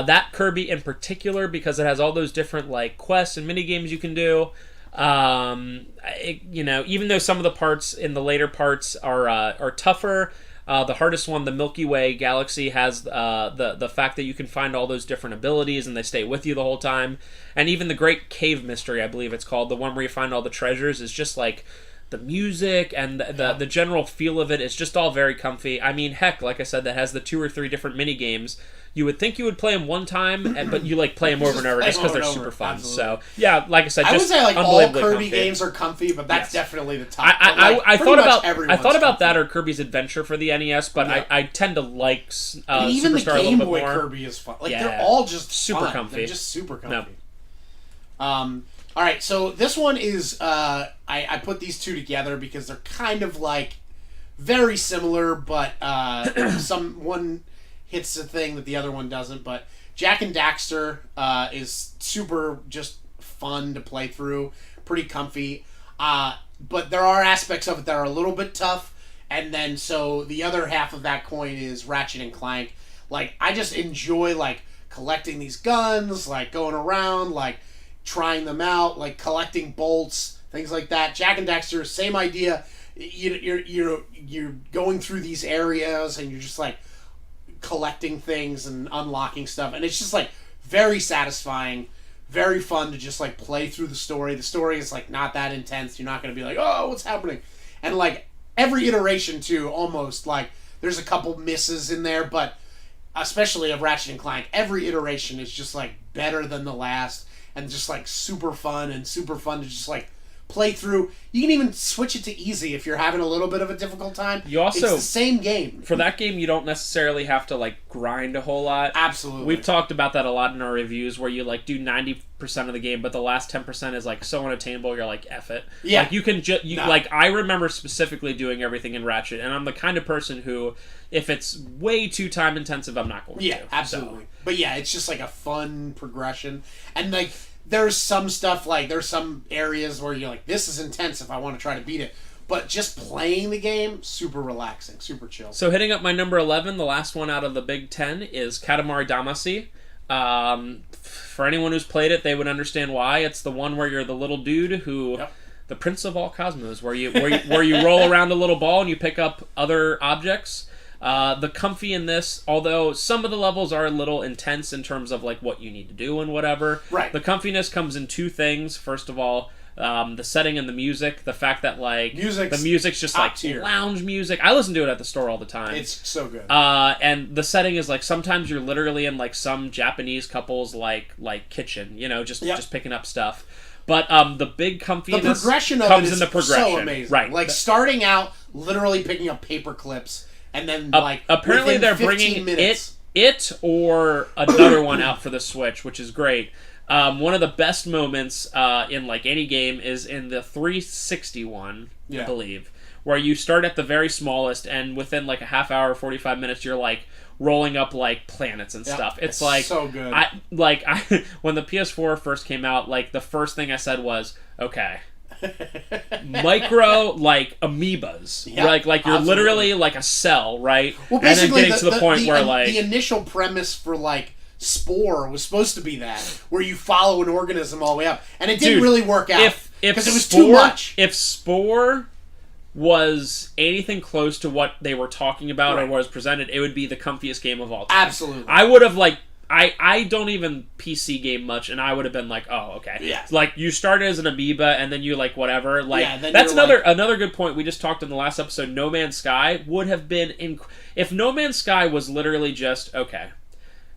That Kirby in particular, because it has all those different like quests and mini games you can do. Even though some of the parts in the later parts are tougher, the hardest one, the Milky Way galaxy, has the fact that you can find all those different abilities and they stay with you the whole time. And even the Great Cave Mystery, I believe it's called, the one where you find all the treasures, is just like the music and the general feel of it is just all very comfy. I mean, heck, like I said, that has the 2 or 3 different mini games. You would think you would play them one time, but you play them over and over just because they're super fun.
Absolutely.
So yeah, like I said,
I would say all Kirby
comfy
games are comfy, but that's definitely the top.
I thought about that or Kirby's Adventure for the NES, but I tend to like
even
Superstar
the Game Boy
more.
Kirby is fun. They're all just
super
fun.
comfy.
They're just super comfy. No. All right, so this one is I put these two together because they're kind of very similar, but one hits a thing that the other one doesn't. But Jak and Daxter is super just fun to play through, pretty comfy. But there are aspects of it that are a little bit tough. And then so the other half of that coin is Ratchet and Clank. I just enjoy collecting these guns, going around, trying them out, collecting bolts, things like that. Jak and Daxter, same idea. You're going through these areas and you're just collecting things and unlocking stuff, and it's just very satisfying, very fun to just play through the story. The story is not that intense. You're not going to be oh, what's happening? And every iteration too, almost there's a couple misses in there, but especially of Ratchet and Clank, every iteration is just better than the last, and just super fun and super fun to just play through. You can even switch it to easy if you're having a little bit of a difficult time. It's the same game.
For that game, you don't necessarily have to grind a whole lot.
Absolutely.
We've talked about that a lot in our reviews, where you do 90% of the game, but the last 10% is so unattainable. You're F it.
Yeah.
You can just I remember specifically doing everything in Ratchet, and I'm the kind of person who, if it's way too time intensive, I'm not going to.
Yeah, absolutely. So. But yeah, it's just a fun progression, and there's some stuff there's some areas where you're this is intense if I want to try to beat it, but just playing the game, super relaxing, super chill.
So hitting up my number 11, the last one out of the Big 10, is Katamari Damacy. For anyone who's played it, they would understand why. It's the one where you're the little dude who, the Prince of all Cosmos, where you roll around a little ball and you pick up other objects. The comfy in this, although some of the levels are a little intense in terms of what you need to do and whatever.
Right.
The comfiness comes in 2 things. First of all, the setting and the music. The fact that the music's just
tier.
Lounge music. I listen to it at the store all the time.
It's so good.
And the setting is sometimes you're literally in some Japanese couple's kitchen, just picking up stuff. But the big comfiness
the progression of
comes
it is
in the progression.
So amazing.
Right.
Starting out literally picking up paper clips. And then,
apparently they're bringing it or another one out for the Switch, which is great. One of the best moments in any game is in the 360 one, I believe, where you start at the very smallest, and within a half hour, 45 minutes, you're rolling up planets and stuff. It's
so good.
When the PS4 first came out, the first thing I said was, okay. Micro amoebas, you're
absolutely.
literally a cell, right?
Well, basically,
and then getting to the point where
the initial premise for Spore was supposed to be that, where you follow an organism all the way up, and it didn't really work out because it was too much.
If Spore was anything close to what they were talking about or was presented, it would be the comfiest game of all time.
Absolutely,
I would have I don't even PC game much, and I would have been oh, okay.
Yeah.
You started as an amoeba, and then you whatever.
Then
that's another good point we just talked in the last episode. No Man's Sky would have been if No Man's Sky was literally just okay.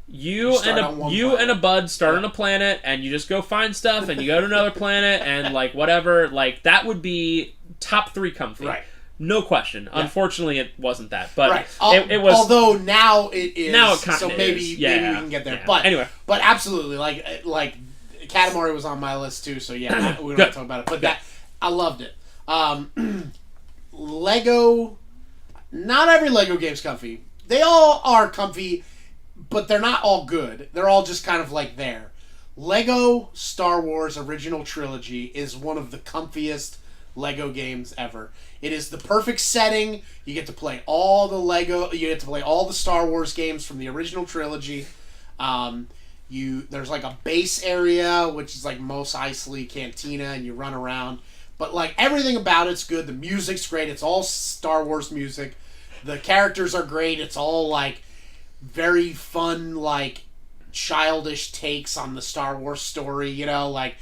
You and a bud start on a planet, and you just go find stuff, and you go to another planet, and whatever. That would be top 3 comfy.
Right.
No question. Yeah. Unfortunately, it wasn't that, but
it was. Although now it is.
Now it kind of
so maybe we can get there.
Yeah.
But
anyway,
absolutely, Katamari was on my list too. So yeah, we don't have to talk about it. But I loved it. Lego. Not every Lego game's comfy. They all are comfy, but they're not all good. They're all just kind of there. Lego Star Wars Original Trilogy is one of the comfiest Lego games ever. It is the perfect setting. You get to play all the Lego. You get to play all the Star Wars games from the original trilogy. there's like a base area, which is like Mos Eisley Cantina, and you run around. But like everything about it's good. The music's great. It's all Star Wars music. The characters are great. It's all like very fun, like childish takes on the Star Wars story. You know, like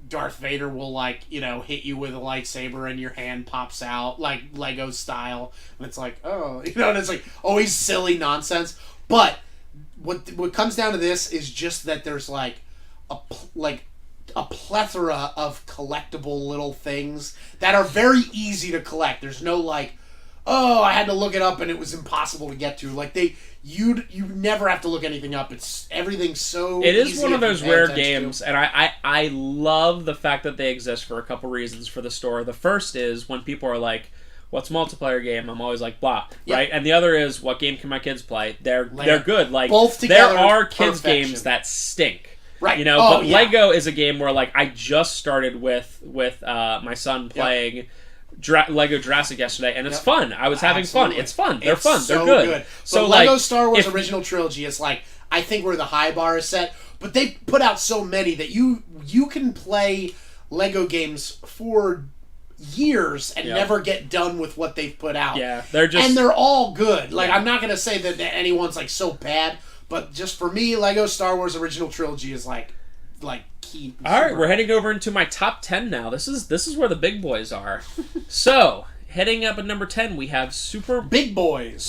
Darth Vader will like hit you with a lightsaber and your hand pops out like Lego style, and it's like and it's like always silly nonsense. But what comes down to this is just that there's like a plethora of collectible little things that are very easy to collect. There's no like, oh, I had to look it up and it was impossible to get to. Like you never have to look anything up. It's everything's so.
It is
easy
one of those rare games,
to.
and I love the fact that they exist for a couple reasons for the store. The first is when people are like, "What's multiplayer game?" I'm always like, "Blah,"
Yep.
right? And the other is, "What game can my kids play?" They're good. Like
both together,
there are kids
perfection.
games that stink.
Right.
But Lego is a game where like I just started with my son playing Lego Jurassic yesterday, and it's fun. I was having fun. It's fun. They're fun.
So
They're good.
So Lego Star Wars original trilogy is like, I think where the high bar is set, but they put out so many that you can play Lego games for years and never get done with what they've put out.
Yeah,
they're all good. Like I'm not gonna say that anyone's like so bad. But just for me, Lego Star Wars original trilogy is like key.
All right, we're heading over into my top 10 now. This is where the big boys are. So, heading up at number 10, we have
Big Boys.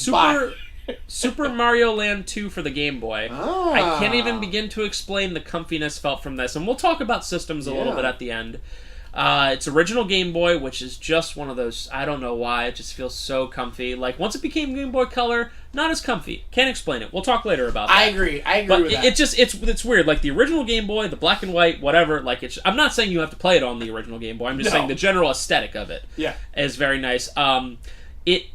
Super Mario Land 2 for the Game Boy.
Ah.
I can't even begin to explain the comfiness felt from this, and we'll talk about systems a little bit at the end. It's original Game Boy, which is just one of those, I don't know why, it just feels so comfy. Like, once it became Game Boy Color, not as comfy. Can't explain it. We'll talk later about that.
I agree
but
with that.
It's weird. Like, the original Game Boy, the black and white, whatever, like, I'm not saying you have to play it on the original Game Boy. I'm just saying the general aesthetic of it is very nice.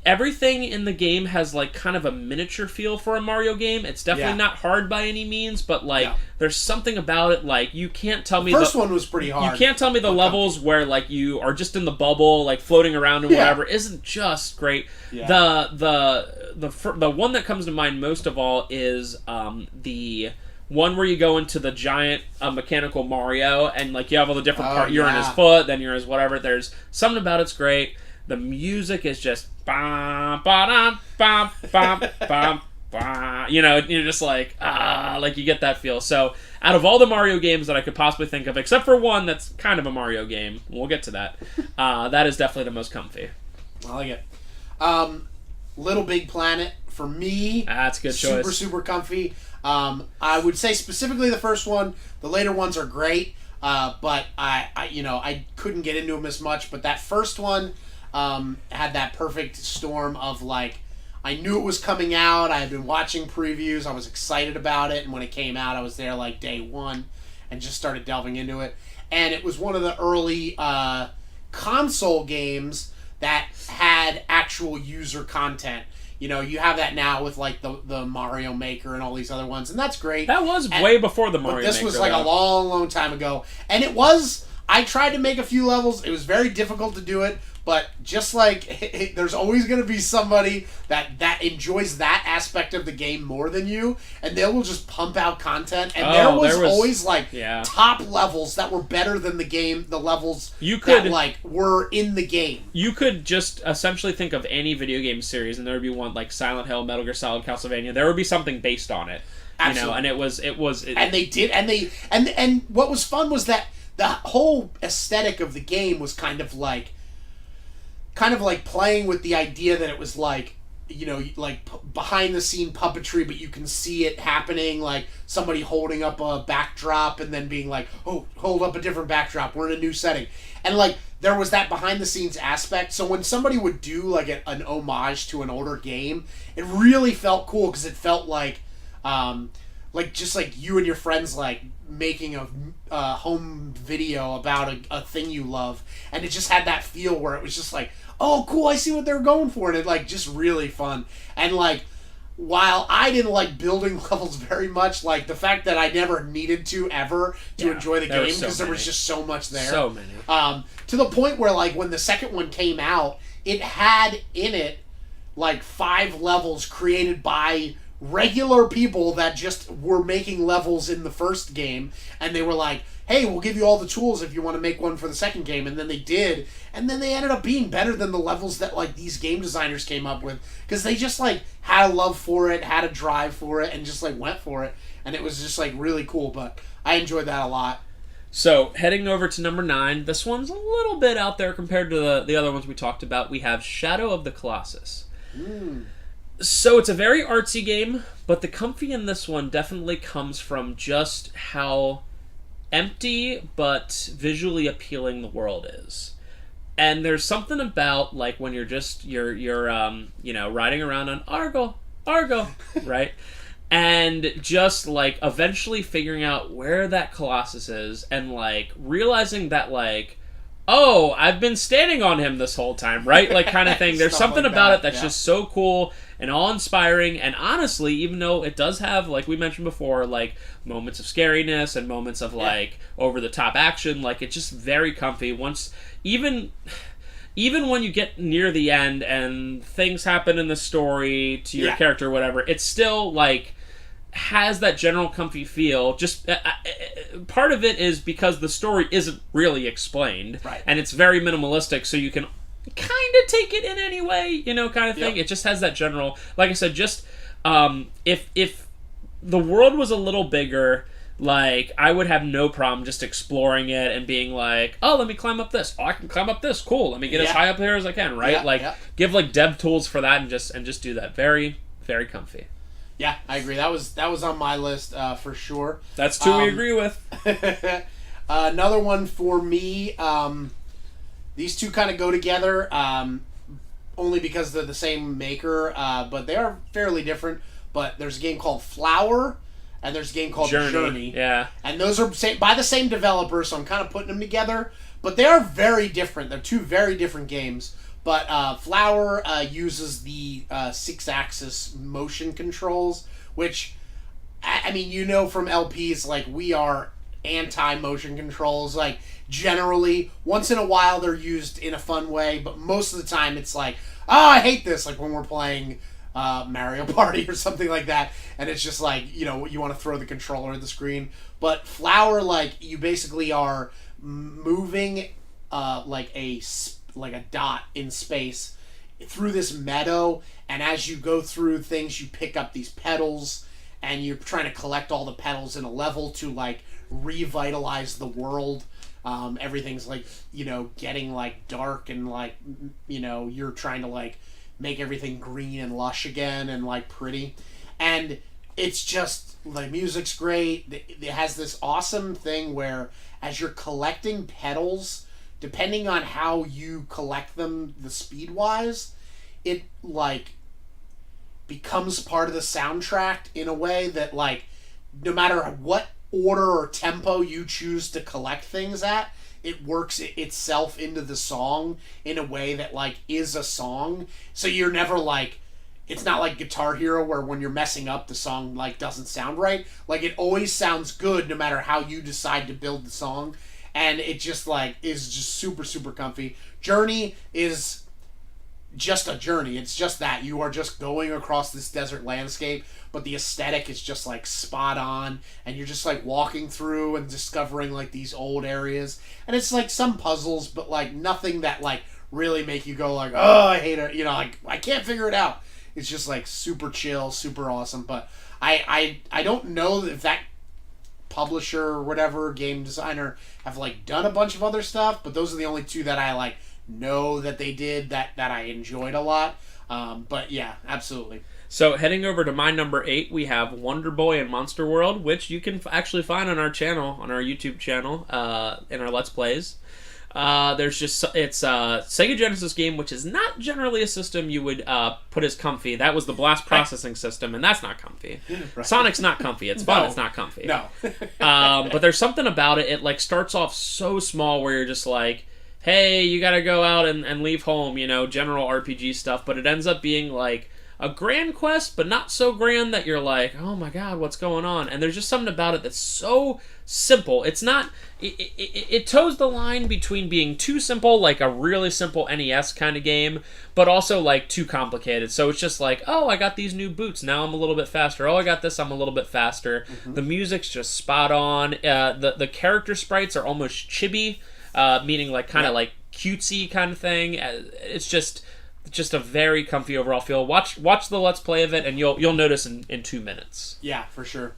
Everything in the game has like kind of a miniature feel for a Mario game. It's definitely not hard by any means, but like there's something about it. Like you can't tell me
the first one was pretty hard.
You can't tell me the levels where like you are just in the bubble, like floating around and whatever, isn't just great. Yeah. The one that comes to mind most of all is the one where you go into the giant mechanical Mario and like you have all the different parts. You're in his foot, then you're in his whatever. There's something about it's great. The music is just ba ba ba ba ba ba. You're just like you get that feel. So, out of all the Mario games that I could possibly think of, except for one that's kind of a Mario game, we'll get to that. That is definitely the most comfy.
I like it. Little Big Planet for me.
That's a good choice.
Super comfy. I would say specifically the first one. The later ones are great, but I couldn't get into them as much. But that first one. Had that perfect storm of like, I knew it was coming out. I had been watching previews. I was excited about it, and when it came out, I was there like day one, and just started delving into it. And it was one of the early console games that had actual user content. You have that now with like the Mario Maker and all these other ones, and that's great.
That was way before the Mario Maker.
But this was like a long time ago, and it was. I tried to make a few levels. It was very difficult to do it. But just like there's always going to be somebody that enjoys that aspect of the game more than you, and they will just pump out content. And there was always like top levels that were better than the levels that like were in the game.
You could just essentially think of any video game series, and there would be one like Silent Hill, Metal Gear Solid, Castlevania. There would be something based on it. Absolutely. And and
they did, and what was fun was that the whole aesthetic of the game was kind of like playing with the idea that it was like, behind the scene puppetry, but you can see it happening, like somebody holding up a backdrop and then being like, oh, hold up a different backdrop, we're in a new setting. And like there was that behind the scenes aspect. So when somebody would do like an homage to an older game, it really felt cool because it felt like just like you and your friends like making a home video about a thing you love, and it just had that feel where it was just like, oh cool, I see what they're going for, and it like just really fun. And like while I didn't like building levels very much, like the fact that I never needed to ever to enjoy the game because there was just so much there.
So many.
To the point where like when the second one came out, it had in it like 5 levels created by regular people that just were making levels in the first game, and they were like, hey, we'll give you all the tools if you want to make one for the second game, and then they did, and then they ended up being better than the levels that, like, these game designers came up with, because they just, like, had a love for it, had a drive for it, and just, like, went for it, and it was just, like, really cool, but I enjoyed that a lot.
So, heading over to number 9, this one's a little bit out there compared to the other ones we talked about. We have Shadow of the Colossus. So it's a very artsy game, but the comfy in this one definitely comes from just how empty but visually appealing the world is. And there's something about, like, when you're riding around on Argo, right? And just, like, eventually figuring out where that Colossus is and, like, realizing that, like, oh, I've been standing on him this whole time, right? Like, kind of thing. There's something like about it that's just so cool and awe-inspiring, and honestly, even though it does have, like we mentioned before, like, moments of scariness and moments of, like, over-the-top action, like, it's just very comfy. Even when you get near the end and things happen in the story to your character or whatever, it's still, like, has that general comfy feel. Just part of it is because the story isn't really explained, and it's very minimalistic, so you can kind of take it in any way, kind of thing. It just has that general, like I said, just if the world was a little bigger, like, I would have no problem just exploring it and being like, oh, let me climb up this. Oh, I can climb up this. Cool. Let me get as high up there as I can, right? Give, like, dev tools for that and just do that. Very, very comfy.
Yeah, I agree. That was on my list for sure.
That's two we agree with.
Another one for me, these two kind of go together, only because they're the same maker, but they are fairly different. But there's a game called Flower, and there's a game called Journey.
Yeah.
And those are by the same developer, so I'm kind of putting them together. But they are very different. They're two very different games. But Flower uses the 6-axis motion controls, which, I mean, from LPs, like, we are anti-motion controls. Like, generally, once in a while they're used in a fun way, but most of the time it's like, oh, I hate this, like when we're playing Mario Party or something like that, and it's just like, you want to throw the controller at the screen. But Flower, like, you basically are moving like a dot in space through this meadow, and as you go through things, you pick up these petals, and you're trying to collect all the petals in a level to, like, revitalize the world. Everything's, like, getting, like, dark, and, like, you're trying to, like, make everything green and lush again and, like, pretty. And it's just, like, music's great. It has this awesome thing where as you're collecting petals, depending on how you collect them, the speed-wise, it, like, becomes part of the soundtrack in a way that, like, no matter what order or tempo you choose to collect things at, it works itself into the song in a way that, like, is a song. So you're never, like, it's not like Guitar Hero where when you're messing up, the song, like, doesn't sound right. Like, it always sounds good no matter how you decide to build the song. And it just, like, is just super, super comfy. Journey is just a journey. It's just that. You are just going across this desert landscape, but the aesthetic is just, like, spot on. And you're just, like, walking through and discovering, like, these old areas. And it's, like, some puzzles, but, like, nothing that, like, really make you go, like, oh, I hate it. Like, I can't figure it out. It's just, like, super chill, super awesome. But I don't know if that publisher or whatever, game designer, have, like, done a bunch of other stuff, but those are the only two that I, like, know that they did that I enjoyed a lot. But yeah, absolutely.
So heading over to my number 8, we have Wonder Boy and Monster World, which you can actually find on our channel, on our YouTube channel, in our Let's Plays. It's a Sega Genesis game, which is not generally a system you would put as comfy. That was the blast processing system, and that's not comfy. Right. Sonic's not comfy. It's fun. It's not comfy.
No.
But there's something about it. It, like, starts off so small where you're just like, hey, you gotta go out and leave home, general RPG stuff. But it ends up being, like, a grand quest, but not so grand that you're like, oh my god, what's going on? And there's just something about it that's so simple. It's not... It toes the line between being too simple, like a really simple NES kind of game, but also like too complicated. So it's just like, oh, I got these new boots, now I'm a little bit faster. Oh, I got this, I'm a little bit faster. Mm-hmm. The music's just spot on. The character sprites are almost chibi, meaning like kind of like cutesy kind of thing. It's just a very comfy overall feel. Watch the Let's Play of it, and you'll notice in 2 minutes.
Yeah, for sure.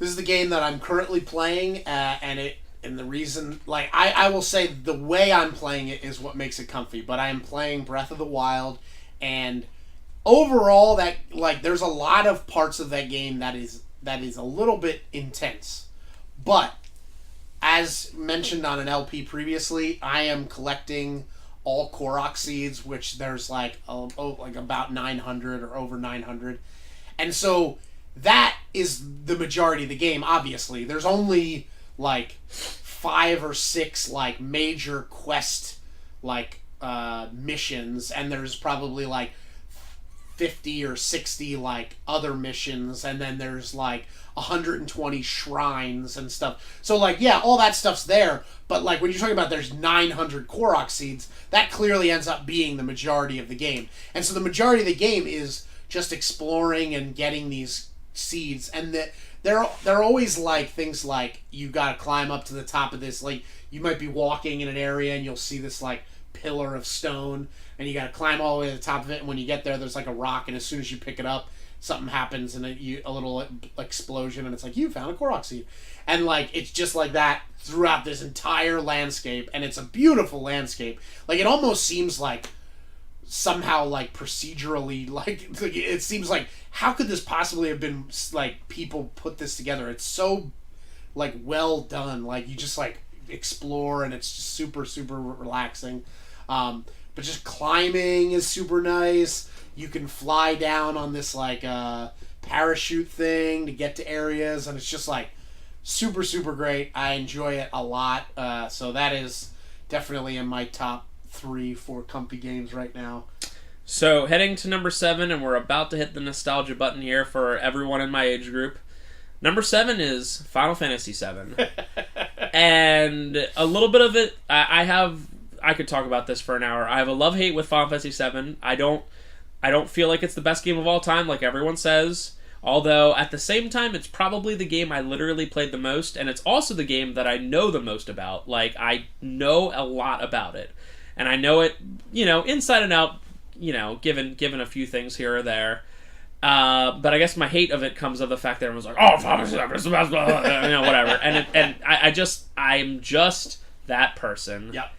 This is the game that I'm currently playing, and the reason, like, I will say the way I'm playing it is what makes it comfy, but I am playing Breath of the Wild, and overall, that, like, there's a lot of parts of that game that is a little bit intense, but as mentioned on an LP previously, I am collecting all Korok seeds, which there's like about 900 or over 900, and so that is the majority of the game. Obviously, there's only like 5 or 6 like major quest like missions, and there's probably like 50 or 60 like other missions, and then there's like 120 shrines and stuff. So like, yeah, all that stuff's there, but like when you're talking about there's 900 Korok seeds, that clearly ends up being the majority of the game. And so the majority of the game is just exploring and getting these seeds, and they're always like things like you gotta climb up to the top of this, like you might be walking in an area and you'll see this like pillar of stone, and you gotta climb all the way to the top of it, and when you get there's like a rock, and as soon as you pick it up, something happens, and a little explosion, and it's like you found a Korok seed. And like it's just like that throughout this entire landscape, and it's a beautiful landscape. Like it almost seems like somehow like procedurally, like it seems like, how could this possibly have been, like, people put this together? It's so like well done. Like you just like explore, and it's just super relaxing. But just climbing is super nice. You can fly down on this like parachute thing to get to areas, and it's just like super great. I enjoy it a lot. So that is definitely in my top 3-4 comfy games right now.
So heading to number 7, and we're about to hit the nostalgia button here for everyone in my age group. Number 7 is Final Fantasy VII. And a little bit of it, I could talk about this for an hour. I have a love-hate with Final Fantasy VII. I don't feel like it's the best game of all time, like everyone says. Although, at the same time, it's probably the game I literally played the most, and it's also the game that I know the most about. Like, I know a lot about it. And I know it, inside and out, given a few things here or there. But I guess my hate of it comes of the fact that everyone's like, oh, Final Fantasy VII is the best, whatever. And I'm just that person.
Yep.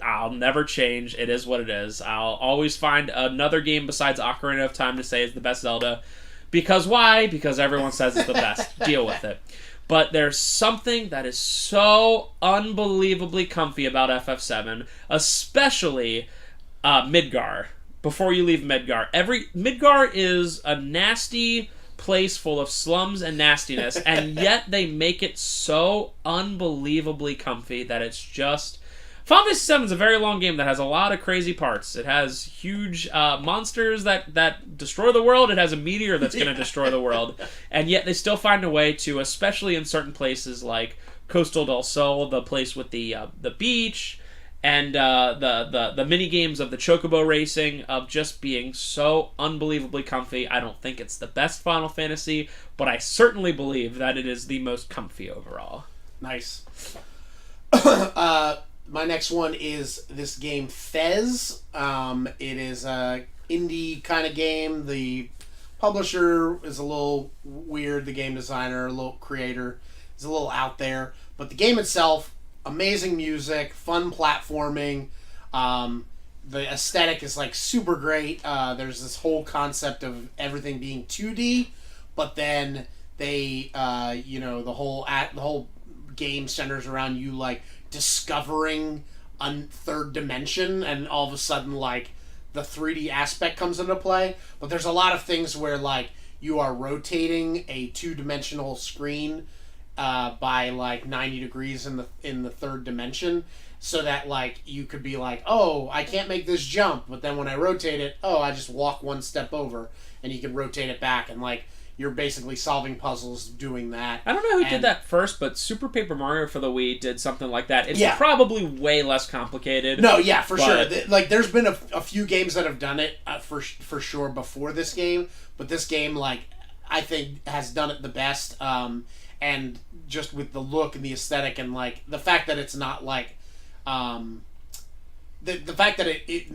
I'll never change. It is what it is. I'll always find another game besides Ocarina of Time to say is the best Zelda. Because why? Because everyone says it's the best. Deal with it. But there's something that is so unbelievably comfy about FF7, especially Midgar. Before you leave Midgar. Midgar is a nasty place full of slums and nastiness, and yet they make it so unbelievably comfy that it's just... Final Fantasy VII is a very long game that has a lot of crazy parts. It has huge monsters that destroy the world. It has a meteor that's going to destroy the world. And yet they still find a way to, especially in certain places like Coastal del Sol, the place with the beach, and the mini games of the chocobo racing, of just being so unbelievably comfy. I don't think it's the best Final Fantasy, but I certainly believe that it is the most comfy overall.
Nice. My next one is this game, Fez. It is a indie kind of game. The publisher is a little weird. The game designer, a little creator, is a little out there. But the game itself, amazing music, fun platforming. The aesthetic is like super great. There's this whole concept of everything being 2D, but then they, the whole game centers around you like discovering a third dimension, and all of a sudden like the 3D aspect comes into play. But there's a lot of things where like you are rotating a 2-dimensional screen by like 90 degrees in the third dimension, so that like you could be like, oh, I can't make this jump, but then when I rotate it, oh, I just walk one step over, and you can rotate it back, and like you're basically solving puzzles doing that.
I don't know who did that first, but Super Paper Mario for the Wii did something like that. It's probably way less complicated.
No, yeah, for sure. Like, there's been a few games that have done it for sure before this game, but this game, like, I think has done it the best. And just with the look and the aesthetic and like the fact that it's not like, the fact that it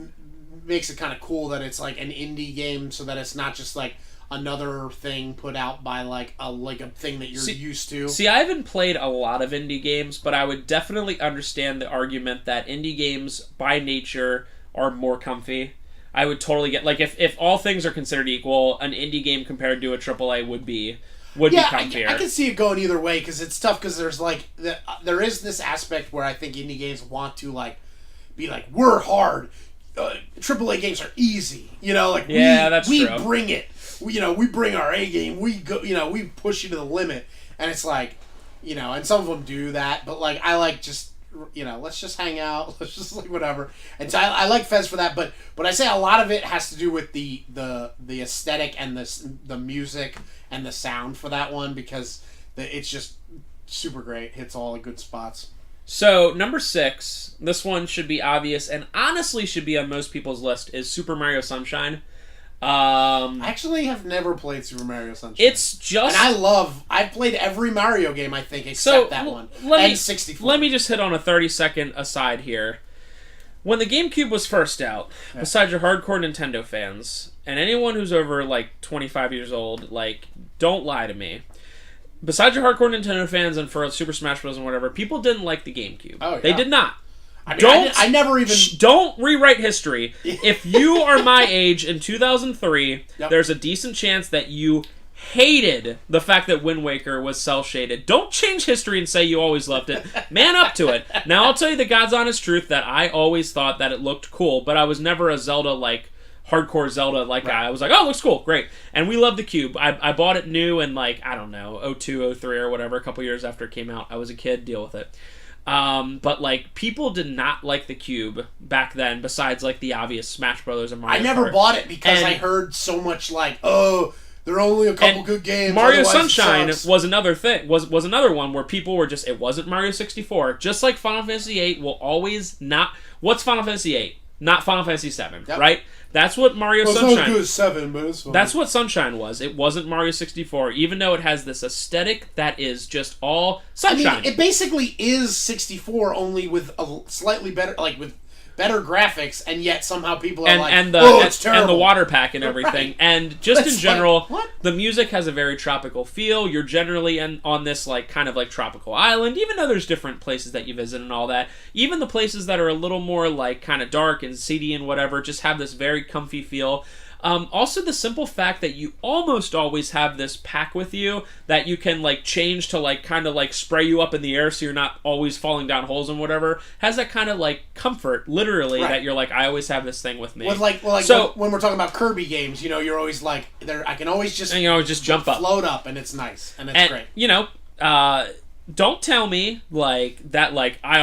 makes it kind of cool that it's like an indie game, so that it's not just like another thing put out by like a thing that you're used to.
See, I haven't played a lot of indie games, but I would definitely understand the argument that indie games by nature are more comfy. I would totally get, like, if all things are considered equal, an indie game compared to a AAA would be comfier.
I can see it going either way, because it's tough, because there's like there is this aspect where I think indie games want to like be like, we're hard. AAA games are easy, like we
true.
Bring it. We bring our A game. We go, we push you to the limit, and it's like, and some of them do that, but like I like just, let's just hang out, let's just like whatever. And so I like Fez for that, but I say a lot of it has to do with the aesthetic and the music and the sound for that one, because it's just super great. Hits all the good spots.
So, number 6, this one should be obvious, and honestly should be on most people's list, is Super Mario Sunshine.
I actually have never played Super Mario Sunshine.
It's just...
And I've played every Mario game, I think, except that one. And 64.
Let me just hit on a 30-second aside here. When the GameCube was first out, besides your hardcore Nintendo fans, and anyone who's over, like, 25 years old, like, don't lie to me. Besides your hardcore Nintendo fans and for Super Smash Bros. And whatever, people didn't like the GameCube.
Oh, yeah.
They did not.
I mean, I never even...
Don't rewrite history. If you are my age in 2003, there's a decent chance that you hated the fact that Wind Waker was cel-shaded. Don't change history and say you always loved it. Man up to it. Now, I'll tell you the God's honest truth that I always thought that it looked cool, but I was never a hardcore Zelda guy. I was like, oh, it looks cool, great. And we love the Cube. I bought it new in, like, I don't know, 02, 03 or whatever, a couple years after it came out. I was a kid, deal with it. But, like, people did not like the Cube back then, besides, like, the obvious Smash Brothers and Mario Kart.
I never bought it because I heard so much, like, oh, there are only a couple good games.
Mario Sunshine was another thing, was another one where people were just, it wasn't Mario 64. Just like Final Fantasy VIII will always not... What's Final Fantasy VIII? Not Final Fantasy VII, right? That's what Mario Sunshine...
It's not as good as 7, but it's fine.
That's what Sunshine was. It wasn't Mario 64, even though it has this aesthetic that is just all sunshine.
I mean, it basically is 64, only with a slightly better, like, with better graphics, and yet somehow people are it's terrible.
And the water pack and everything. Right. And just in general,
like,
the music has a very tropical feel. You're generally on this, like, kind of like tropical island, even though there's different places that you visit and all that. Even the places that are a little more, like, kind of dark and seedy and whatever just have this very comfy feel. Also, the simple fact that you almost always have this pack with you that you can, like, change to, like, kind of, like, spray you up in the air so you're not always falling down holes and whatever, has that kind of, like, comfort, literally, that you're like, I always have this thing with me.
With, like, so, when we're talking about Kirby games, you're always like, I can always just...
And you always just jump up.
Float up, and it's nice, and it's great.
Don't tell me, like, that, like, I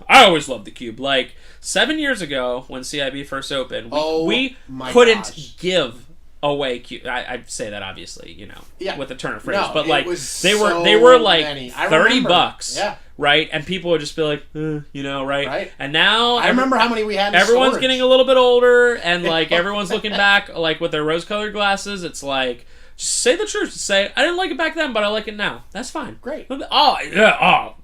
always loved the Cube. Like, 7 years ago, when CIB first opened, we couldn't give away Cube. I say that, obviously, with a turn of phrase. But, like, they were like, $30, right? And people would just be like, right? And now...
I remember how many we had in
everyone's
storage.
Getting a little bit older, and, like, everyone's looking back, like, with their rose-colored glasses. It's like... Just say the truth. Say, I didn't like it back then, but I like it now. That's fine.
Great.
Oh, yeah. Oh.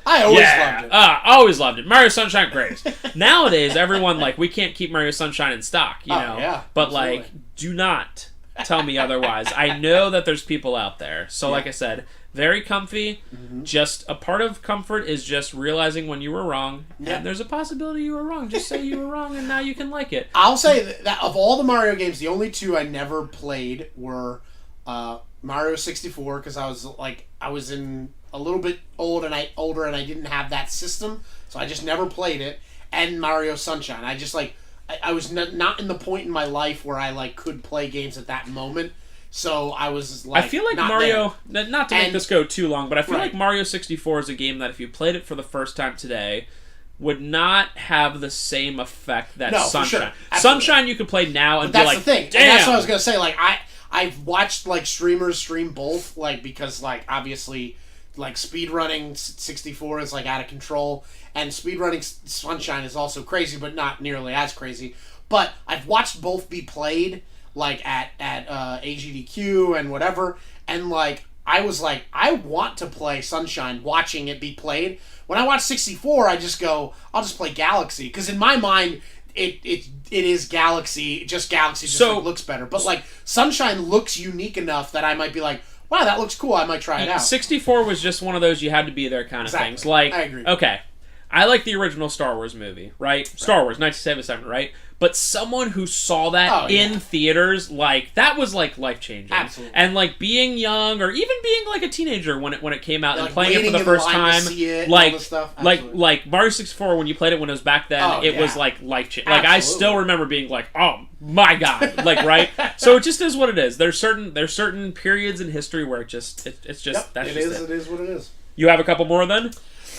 I always loved it.
I always loved it. Mario Sunshine, great. Nowadays, everyone, like, we can't keep Mario Sunshine in stock, you know?
Yeah,
but,
absolutely.
like, do not tell me otherwise. I know that there's people out there. So, like I said, very comfy. Mm-hmm. Just a part of comfort is just realizing when you were wrong. Yeah. And there's a possibility you were wrong. Just say you were wrong, and now you can like it.
I'll say that of all the Mario games, the only two I never played were... Mario 64, because I was in a little bit older and I didn't have that system, so I just never played it. And Mario Sunshine, I just I was not in the point in my life where I could play games at that moment, so I was
I feel like Mario, not to make this go too long, but I feel like Mario 64 is a game that if you played it for the first time today, would not have the same effect that
No,
Sunshine.
for sure.
Sunshine you could play now and
but
be
that's
like,
the thing.
damn.
And that's what I was gonna say. Like I've watched like streamers stream both, like because like obviously like speedrunning 64 is like out of control, and speedrunning Sunshine is also crazy, but not nearly as crazy. But I've watched both be played like at AGDQ and whatever, and like I was like, I want to play Sunshine watching it be played. When I watch 64, I just go, I'll just play Galaxy, because in my mind it is Galaxy, just like, looks better. But like Sunshine looks unique enough that I might be like, wow, that looks cool, I might try it out.
64 was just one of those you had to be there kind of things. Like,
I agree.
Okay, I like the original Star Wars movie, right? Star Wars, 1977, right? But someone who saw that in theaters, like, that was, like, life-changing.
Absolutely.
And, like, being young, or even being, like, a teenager when it came out,
like,
and playing it for the first time, like Mario 64, when you played it when it was back then, it was, like, life-changing. Like, I still remember being like, oh, my God. Like, right? So it just is what it is. There's certain periods in history where it's just,
it is what it is.
You have a couple more, then?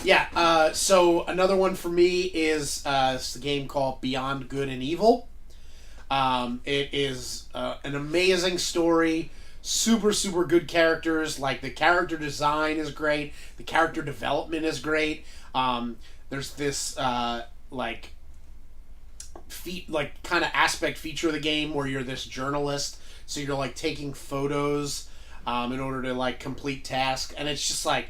Yeah, so another one for me is it's a game called Beyond Good and Evil. It is an amazing story, super, super good characters. Like, the character design is great, the character development is great. There's this, kind of aspect feature of the game where you're this journalist, so you're, like, taking photos in order to, like, complete tasks, and it's just, like,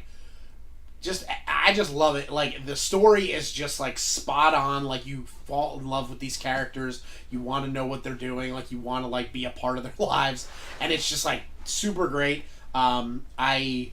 I just love it. Like, the story is just like spot on. Like, you fall in love with these characters. You want to know what they're doing. Like, you want to like be a part of their lives, and it's just like super great. I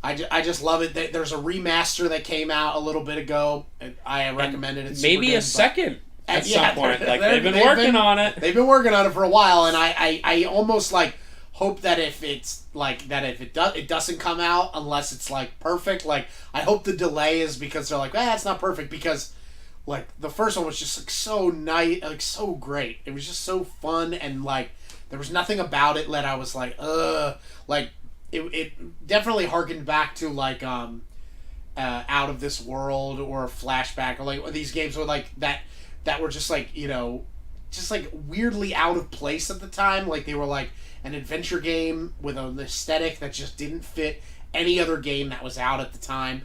just love it. There's a remaster that came out a little bit ago. I recommend it. It's
maybe
good,
a second at some point. Like, they've been working on it.
They've been working on it for a while, and I almost like hope that if it doesn't come out unless it's like perfect. Like, I hope the delay is because they're like, it's not perfect, because like the first one was just like so nice, like so great. It was just so fun, and like there was nothing about it that I was like like it definitely harkened back to like Out of This World or Flashback, or like these games were like that were just like, you know, just like weirdly out of place at the time. Like, they were like an adventure game with an aesthetic that just didn't fit any other game that was out at the time.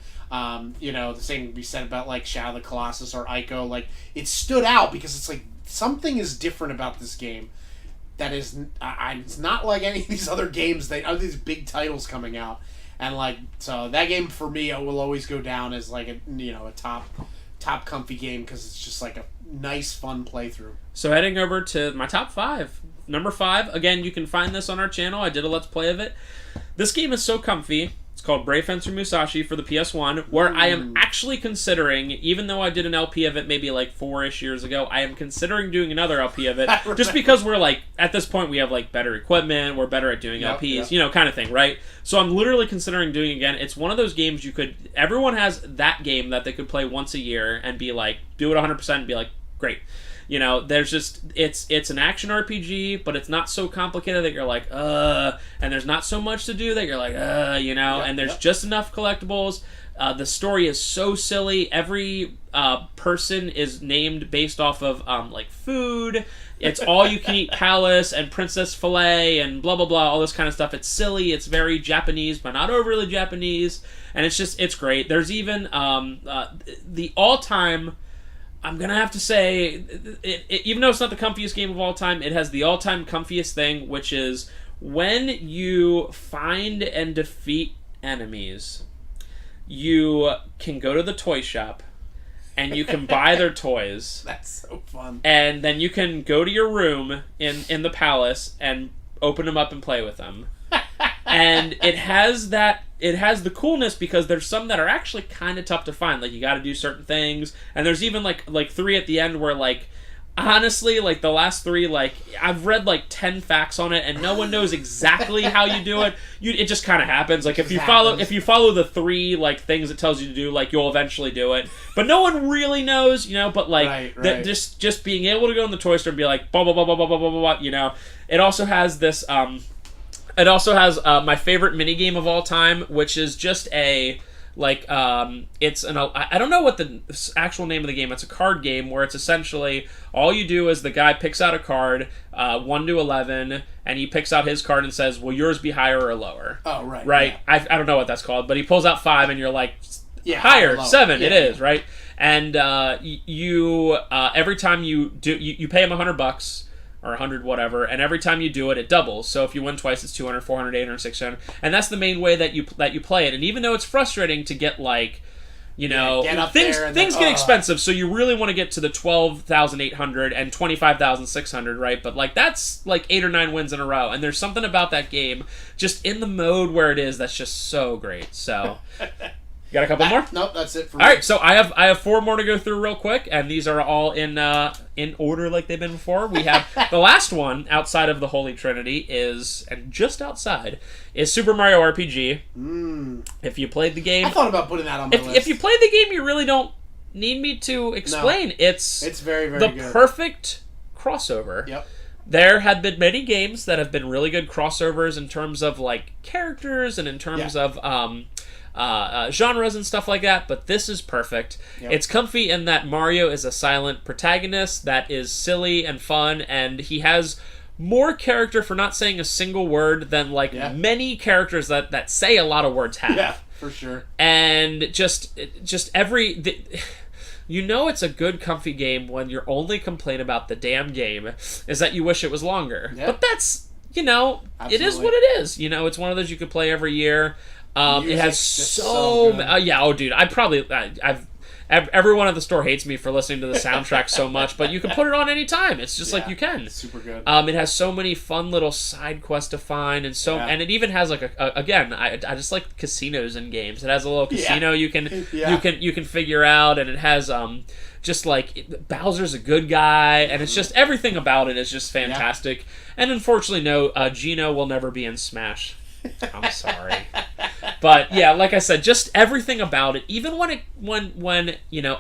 You know, the same would be said about like Shadow of the Colossus or Ico. Like, it stood out because it's like something is different about this game that is it's not like any of these other games that are these big titles coming out. And like, so that game for me will always go down as like a top comfy game, because it's just like a nice fun playthrough.
So heading over to my top 5. Number 5, again, you can find this on our channel. I did a Let's Play of it. This game is so comfy. It's called Brave Fencer Musashi for the PS1, where I am actually considering, even though I did an LP of it maybe like 4-ish years ago, I am considering doing another LP of it, just because we're like, at this point we have like better equipment, we're better at doing LPs, you know, kind of thing, right? So I'm literally considering doing it again. It's one of those games everyone has that game that they could play once a year and be like, do it 100% and be like, great. You know, there's just, it's an action RPG, but it's not so complicated that you're like, and there's not so much to do that you're like, you know, and there's just enough collectibles. The story is so silly. Every person is named based off of, like, food. It's all-you-can-eat palace and princess filet and blah, blah, blah, all this kind of stuff. It's silly. It's very Japanese, but not overly Japanese. And it's great. There's even the all-time... I'm going to have to say, even though it's not the comfiest game of all time, it has the all-time comfiest thing, which is when you find and defeat enemies, you can go to the toy shop, and you can buy their toys.
That's so fun.
And then you can go to your room in the palace and open them up and play with them. And it has the coolness because there's some that are actually kind of tough to find. Like, you got to do certain things, and there's even like 3 at the end where, like, honestly, like, the last 3, like, I've read like 10 facts on it, and no one knows exactly how you do it. It just kind of happens. Like, if you follow the 3 like things it tells you to do, like, you'll eventually do it. But no one really knows, you know. But like, right. Just being able to go in the toy store and be like, blah blah blah blah blah blah blah blah, you know. It also has this It also has my favorite minigame of all time, which is just a Like, it's I don't know what the actual name of the game. It's a card game where it's essentially all you do is the guy picks out a card, 1 to 11, and he picks out his card and says, "Will yours be higher or lower?"
Oh, right.
Right.
Yeah.
I don't know what that's called, but he pulls out 5, and you're like,
yeah,
higher, 7.
Yeah,
it is right. And you every time you do, you pay him $100 or 100 whatever, and every time you do it, it doubles. So if you win twice, it's 200, 400, 800, 600, and that's the main way that you play it. And even though it's frustrating to get like, get up things get expensive, so you really want to get to the 12,800 and 25,600, right? But like that's like 8 or 9 wins in a row, and there's something about that game just in the mode where it is that's just so great. So. You got a couple more?
Nope, that's it for me.
All right, so I have 4 more to go through real quick, and these are all in order like they've been before. We have the last one outside of the Holy Trinity and just outside is Super Mario RPG. If you played the game,
I thought about putting that on my list.
If you played the game, you really don't need me to explain.
No,
it's
very, very
the
good.
Perfect crossover.
Yep.
There have been many games that have been really good crossovers in terms of like characters and in terms of genres and stuff like that, but this is perfect. Yep. It's comfy in that Mario is a silent protagonist that is silly and fun, and he has more character for not saying a single word than like many characters that say a lot of words have.
Yeah, for sure.
And just it's a good comfy game when your only complaint about the damn game is that you wish it was longer. But that's Absolutely. It is what it is. It's one of those you could play every year. It has so dude, everyone at the store hates me for listening to the soundtrack so much, but you can put it on any time. It's just like you can.
It's super good.
It has so many fun little side quests to find, and and it even has like I just like casinos in games. It has a little casino you can figure out, and it has just like Bowser's a good guy, and it's just everything about it is just fantastic. And unfortunately, no, Gino will never be in Smash. I'm sorry, but yeah, like I said, just everything about it. Even when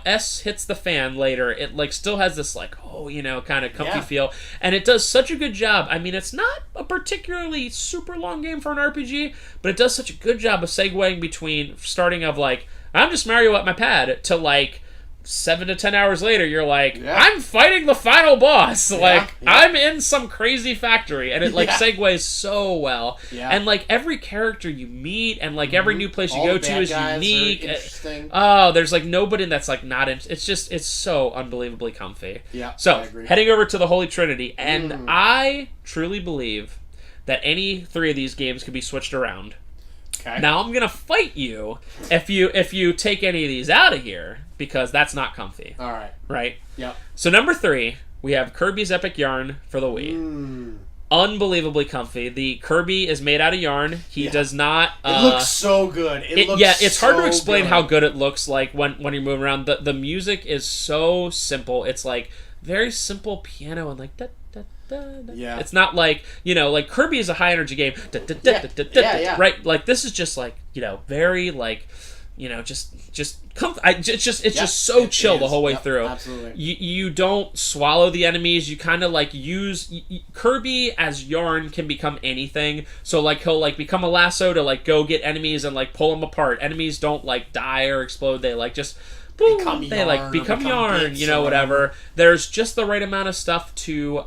S hits the fan later, it like still has this like kind of comfy feel, and it does such a good job. I mean, it's not a particularly super long game for an RPG, but it does such a good job of segueing between starting of like I'm just Mario at my pad to like 7 to 10 hours later, you're like, I'm fighting the final boss. I'm in some crazy factory, and it like segues so well. And like every character you meet, and like every new place you go to is unique. There's like nobody that's like not. It's so unbelievably comfy. So heading over to the Holy Trinity, and I truly believe that any 3 of these games could be switched around. Okay. Now I'm gonna fight you if you take any of these out of here, because that's not comfy.
All right.
Right?
Yep.
So number 3, we have Kirby's Epic Yarn for the Wii. Unbelievably comfy. The Kirby is made out of yarn. He does not.
It looks so good.
It's hard to explain how good it looks like when you're moving around. The music is so simple. It's like very simple piano and like it's not like like Kirby is a high energy game. Right? Like this is just like very like just it's just so chill the whole way through.
Absolutely.
You don't swallow the enemies. You kind of like use Kirby as yarn can become anything. So like he'll like become a lasso to like go get enemies and like pull them apart. Enemies don't like die or explode. They like just become yarn, whatever. There's just the right amount of stuff to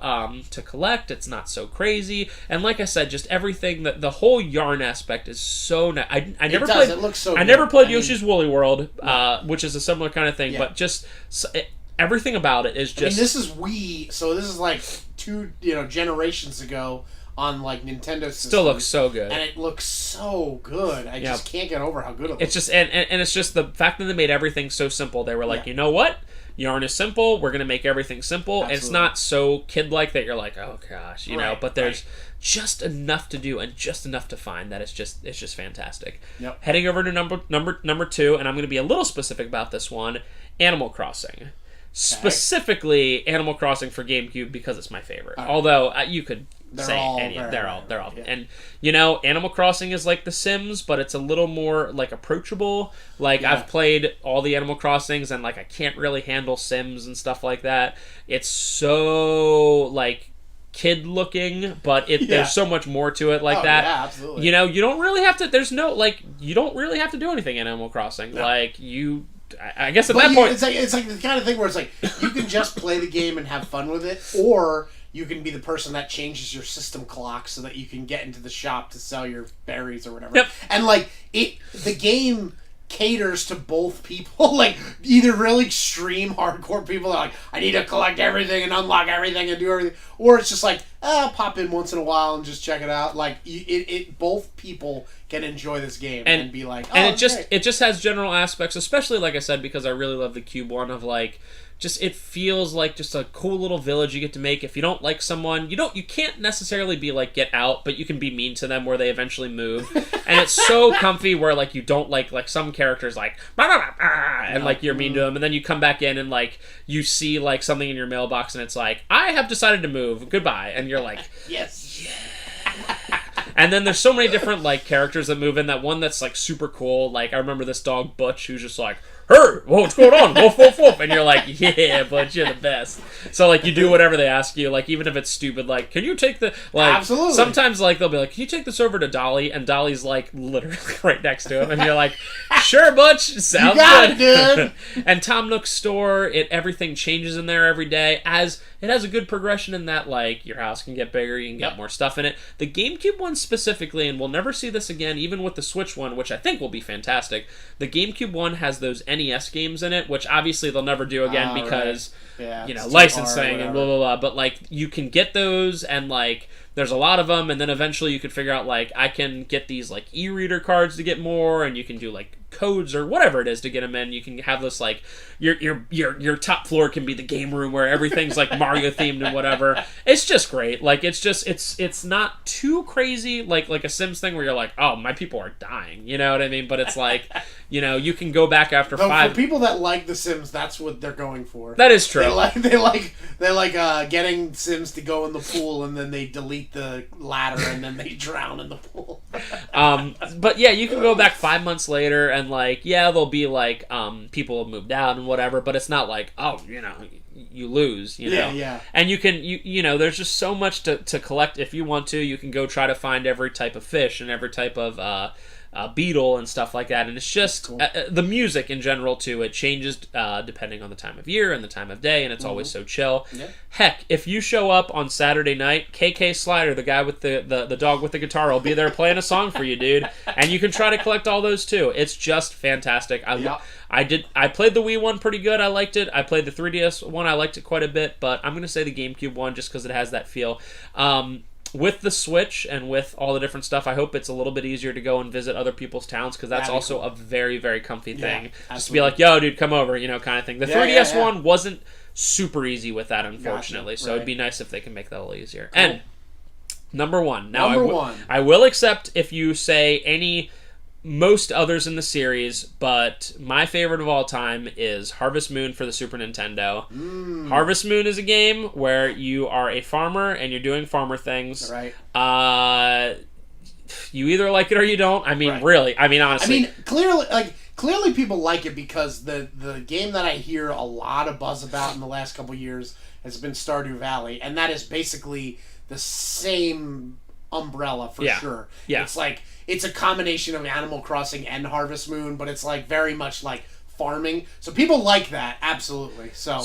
collect. It's not so crazy, and like I said, just everything. The whole yarn aspect is so nice. I never played. It looks so. I never played Yoshi's Woolly World, which is a similar kind of thing, but just everything about it is just.
I mean, this is Wii, so this is like 2 generations ago. On like Nintendo systems.
Still looks so good.
And it looks so good. I just can't get over how good it looks.
It's just and it's just the fact that they made everything so simple. They were like, you know what? Yarn is simple. We're gonna make everything simple. Absolutely. And it's not so kid-like that you're like, oh gosh, but there's just enough to do and just enough to find that it's just fantastic.
Yep.
Heading over to number 2, and I'm gonna be a little specific about this one, Animal Crossing. Specifically Animal Crossing for GameCube because it's my favorite. Although you could they're all. And Animal Crossing is like The Sims, but it's a little more like approachable. Like I've played all the Animal Crossings, and like I can't really handle Sims and stuff like that. It's so like kid looking, but there's so much more to it that.
Yeah, absolutely.
You know, you don't really have to. There's no you don't really have to do anything in Animal Crossing. No. I guess at that point,
it's like the kind of thing where it's like you can just play the game and have fun with it, or you can be the person that changes your system clock so that you can get into the shop to sell your berries or whatever.
Yep.
And the game caters to both people, like either really extreme hardcore people that are like, I need to collect everything and unlock everything and do everything, or it's just like, I'll pop in once in a while and just check it out. Like both people can enjoy this game and be like, oh,
and it just has general aspects, especially like I said, because I really love the Cube one of it feels like just a cool little village you get to make. If you don't like someone, you can't necessarily be like, get out, but you can be mean to them where they eventually move. And it's so comfy where you don't like some characters bah, bah, bah, bah, and you're mean to them, and then you come back in and you see something in your mailbox and it's like, I have decided to move, goodbye, and you're like,
yes.
Yeah. And then there's so many different characters that move in. That one that's super cool. I remember this dog Butch who's just like, hey, what's going on? Woof, woof, woof. And you're like, yeah, Butch, you're the best. So you do whatever they ask you. Even if it's stupid, can you take the
Absolutely.
Sometimes they'll be like, can you take this over to Dolly? And Dolly's literally right next to him, and you're like, sure, Butch, sounds good.
It, dude.
And Tom Nook's store, everything changes in there every day. As it has a good progression in that your house can get bigger, you can get more stuff in it. The GameCube one specifically, and we'll never see this again, even with the Switch one, which I think will be fantastic. The GameCube one has those NES games in it, which obviously they'll never do again because licensing and blah blah blah. But you can get those, and there's a lot of them, and then eventually you could figure out I can get these e-reader cards to get more, and you can do codes or whatever it is to get them in. You can have this your top floor can be the game room where everything's Mario themed and whatever. It's just great. It's not too crazy like a Sims thing where you're like, oh, my people are dying, you know what I mean? But it's you can go back after 5.
For people that like the Sims, that's what they're going for.
That is true.
They like getting Sims to go in the pool, and then they delete the ladder and then they drown in the pool.
But yeah, you can go back 5 months later and there'll be people have moved out and whatever, but it's not oh, you lose, you know.
Yeah.
And you can there's just so much to collect if you want to. You can go try to find every type of fish and every type of beetle and stuff like that, and it's just cool. The music in general too, it changes depending on the time of year and the time of day, and it's always so chill. Yeah. Heck, if you show up on Saturday night, KK Slider, the guy with the dog with the guitar, will be there playing a song for you, dude, and you can try to collect all those too. It's just fantastic. I played the Wii one pretty good. I liked it. I played the 3DS one. I liked it quite a bit, but I'm gonna say the GameCube one just because it has that feel. With the Switch and with all the different stuff, I hope it's a little bit easier to go and visit other people's towns, because that's also a very, very comfy thing. Just to be like, yo, dude, come over, kind of thing. The 3DS one wasn't super easy with that, unfortunately, so it'd be nice if they can make that a little easier. Cool. And number one. Now, I will accept if you say most others in the series, but my favorite of all time is Harvest Moon for the Super Nintendo. Harvest Moon is a game where you are a farmer and you're doing farmer things.
Right.
You either like it or you don't. I mean, really. I mean, honestly.
Clearly people like it because the game that I hear a lot of buzz about in the last couple years has been Stardew Valley, and that is basically the same umbrella for sure. Yeah. It's a combination of Animal Crossing and Harvest Moon, but it's very much farming. So people like that, absolutely. So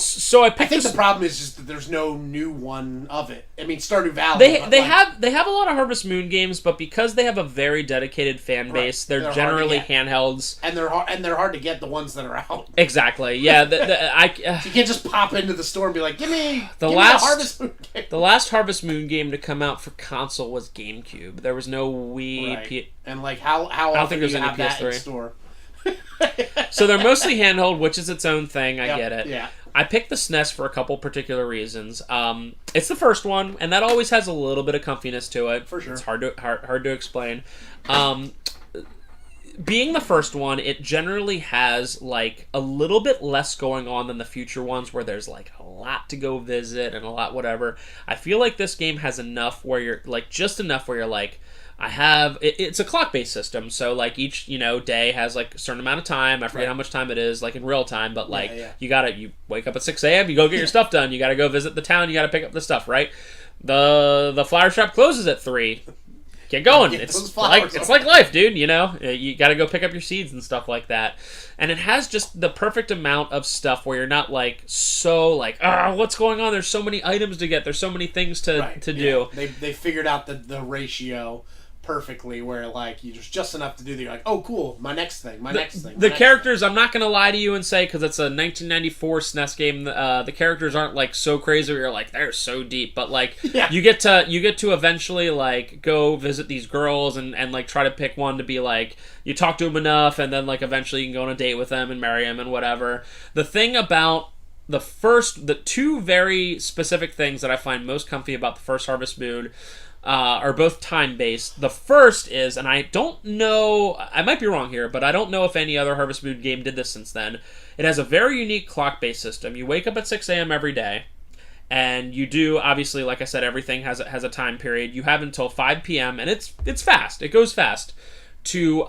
I think the problem is just that there's no new one of it. I mean, Stardew Valley.
They have a lot of Harvest Moon games, but because they have a very dedicated fan base, they're generally handhelds,
and they're hard to get, the ones that are out.
Exactly. Yeah.
You can't just pop into the store and be like, give me the Harvest Moon game.
The last Harvest Moon game to come out for console was GameCube. There was no Wii.
Right. And how often do you have that in store?
So they're mostly handheld, which is its own thing. I get it.
Yeah.
I picked the SNES for a couple particular reasons. It's the first one, and that always has a little bit of comfiness to it.
For sure.
It's hard to explain. Being the first one, it generally has a little bit less going on than the future ones, where there's a lot to go visit and a lot whatever. I feel like this game has enough where you're just enough where you're it's a clock-based system, so each day has a certain amount of time. I forget how much time it is in real time, but you wake up at 6 a.m. you go get your stuff done. You got to go visit the town. You got to pick up the stuff, right? the flower shop closes at 3. Get going. It's like life, dude. You know, you got to go pick up your seeds and stuff like that. And it has just the perfect amount of stuff where you're not like so like, what's going on? There's so many items to get. There's so many things to do.
They figured out the ratio perfectly where like there's just enough to do that you're like, oh cool, my next thing. The
characters, I'm not going to lie to you and say, because it's a 1994 SNES game, the characters aren't like so crazy where you're like, they're so deep, but like you get to eventually like go visit these girls and like try to pick one to be like, you talk to them enough and then like eventually you can go on a date with them and marry them and whatever. The thing about the two very specific things that I find most comfy about the first Harvest Moon are both time-based. The first is, and I don't know, I might be wrong here, but I don't know if any other Harvest Moon game did this since then. It has a very unique clock-based system. You wake up at 6 a.m. every day, and you do, obviously, like I said, everything has a time period. You have until 5 p.m., and it's fast. It goes fast to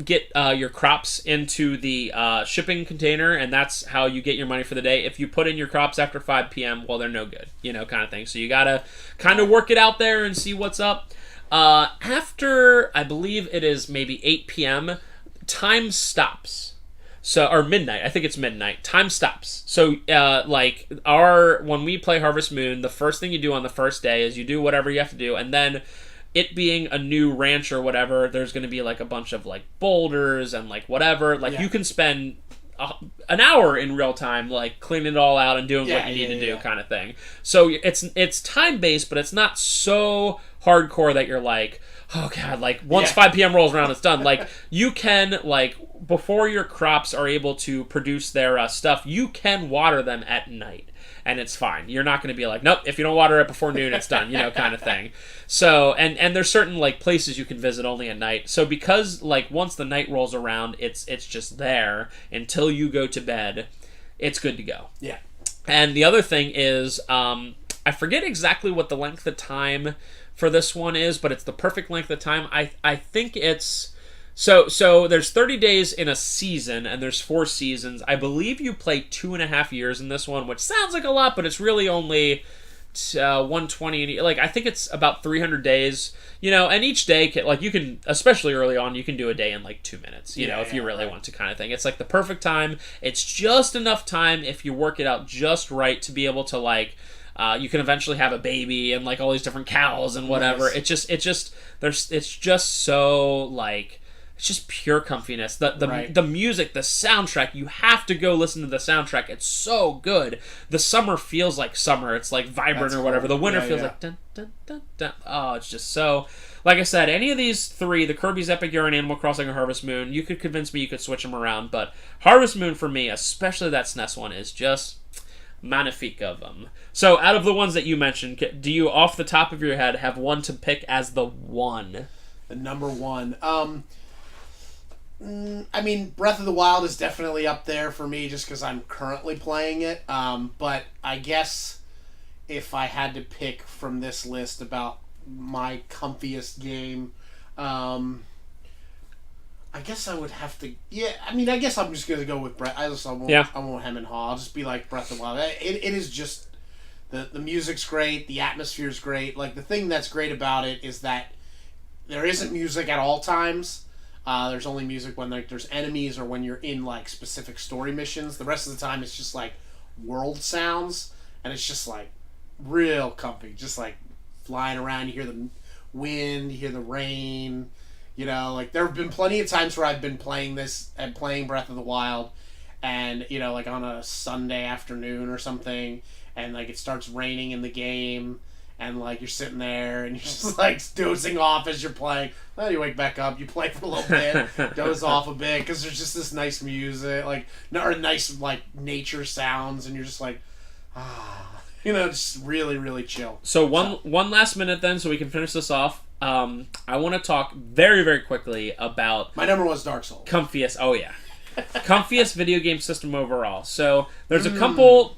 get your crops into the shipping container, and that's how you get your money for the day. If you put in your crops after 5 p.m., well, they're no good, kind of thing. So you gotta kind of work it out there and see what's up. After, I believe it is maybe 8 p.m., time stops. Or midnight. I think it's midnight. Time stops. So, when we play Harvest Moon, the first thing you do on the first day is you do whatever you have to do, and then it being a new ranch or whatever, there's going to be like a bunch of like boulders and like whatever. You can spend an hour in real time like cleaning it all out and doing what you need to do kind of thing. So it's time based, but it's not so hardcore that you're like, oh god, like once 5 p.m. rolls around, it's done. Like you can like before your crops are able to produce their stuff, you can water them at night. And it's fine. You're not going to be like, nope, if you don't water it before noon, it's done, kind of thing. So, and there's certain, like, places you can visit only at night. So because, like, once the night rolls around, it's just there until you go to bed, it's good to go.
Yeah.
And the other thing is, I forget exactly what the length of time for this one is, but it's the perfect length of time. I think it's... So there's 30 days in a season, and there's 4 seasons. I believe you play 2.5 years in this one, which sounds like a lot, but it's really only 120. Like I think it's about 300 days. And each day, like you can, especially early on, you can do a day in like 2 minutes. If you really want to, kind of thing. It's like the perfect time. It's just enough time if you work it out just right to be able to like. You can eventually have a baby and like all these different cows and whatever. Nice. It's just so like. It's just pure comfiness. The music, the soundtrack, you have to go listen to the soundtrack. It's so good. The summer feels like summer. It's like vibrant or whatever. The winter feels like dun, dun, dun, dun. Oh, it's just so... Like I said, any of these 3, the Kirby's Epic Yarn, Animal Crossing, or Harvest Moon, you could convince me you could switch them around. But Harvest Moon, for me, especially that SNES one, is just magnifique of them. So, out of the ones that you mentioned, do you, off the top of your head, have one to pick as the one?
The number one. I mean, Breath of the Wild is definitely up there for me just because I'm currently playing it. But I guess if I had to pick from this list about my comfiest game, I guess I would have to... Yeah, I mean, I guess I'm just going to go with Breath. I won't hem and haw. I'll just be like Breath of the Wild. It is just... The music's great. The atmosphere's great. Like, the thing that's great about it is that there isn't music at all times. There's only music when there's enemies or when you're in like specific story missions. The rest of the time it's just like world sounds, and it's just like real comfy. Just like flying around, you hear the wind, you hear the rain. Like there have been plenty of times where I've been playing this and playing Breath of the Wild, and like on a Sunday afternoon or something, and like it starts raining in the game. And, like, you're sitting there, and you're just, like, dozing off as you're playing. Well, you wake back up, you play for a little bit, doze off a bit, because there's just this nice music, or nice, like, nature sounds, and you're just like, just really, really chill.
So, one last minute, then, so we can finish this off. I want to talk very, very quickly about...
My number was Dark Souls.
Comfiest, oh, yeah. Comfiest video game system overall. So there's a couple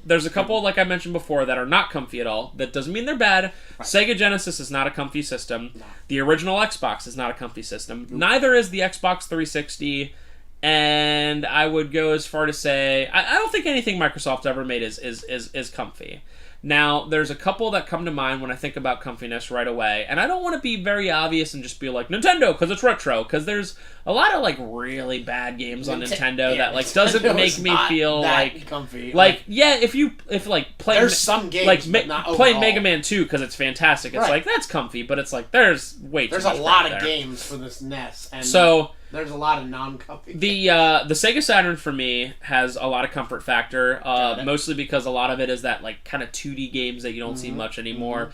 like I mentioned before that are not comfy at all. That doesn't mean they're bad. Right. Sega Genesis is not a comfy system. No. The original Xbox is not a comfy system. Nope. Neither is the Xbox 360. And I would go as far to say I don't think anything Microsoft ever made is comfy. Now, there's a couple that come to mind when I think about comfiness right away, and I don't want to be very obvious and just be like, Nintendo, because it's retro, because there's a lot of, like, really bad games on Nintendo that, like, doesn't make me feel like...
comfy.
Like, yeah, if play...
There's some games,
like,
but not
play
overall.
Mega Man 2, because it's fantastic. It's like, that's comfy, but it's like, there's way too much
There's a lot of
there.
games for this NES, and...
So...
There's a lot of non-comfy.
The Sega Saturn for me has a lot of comfort factor, mostly because a lot of it is that like kind of 2D games that you don't see much anymore.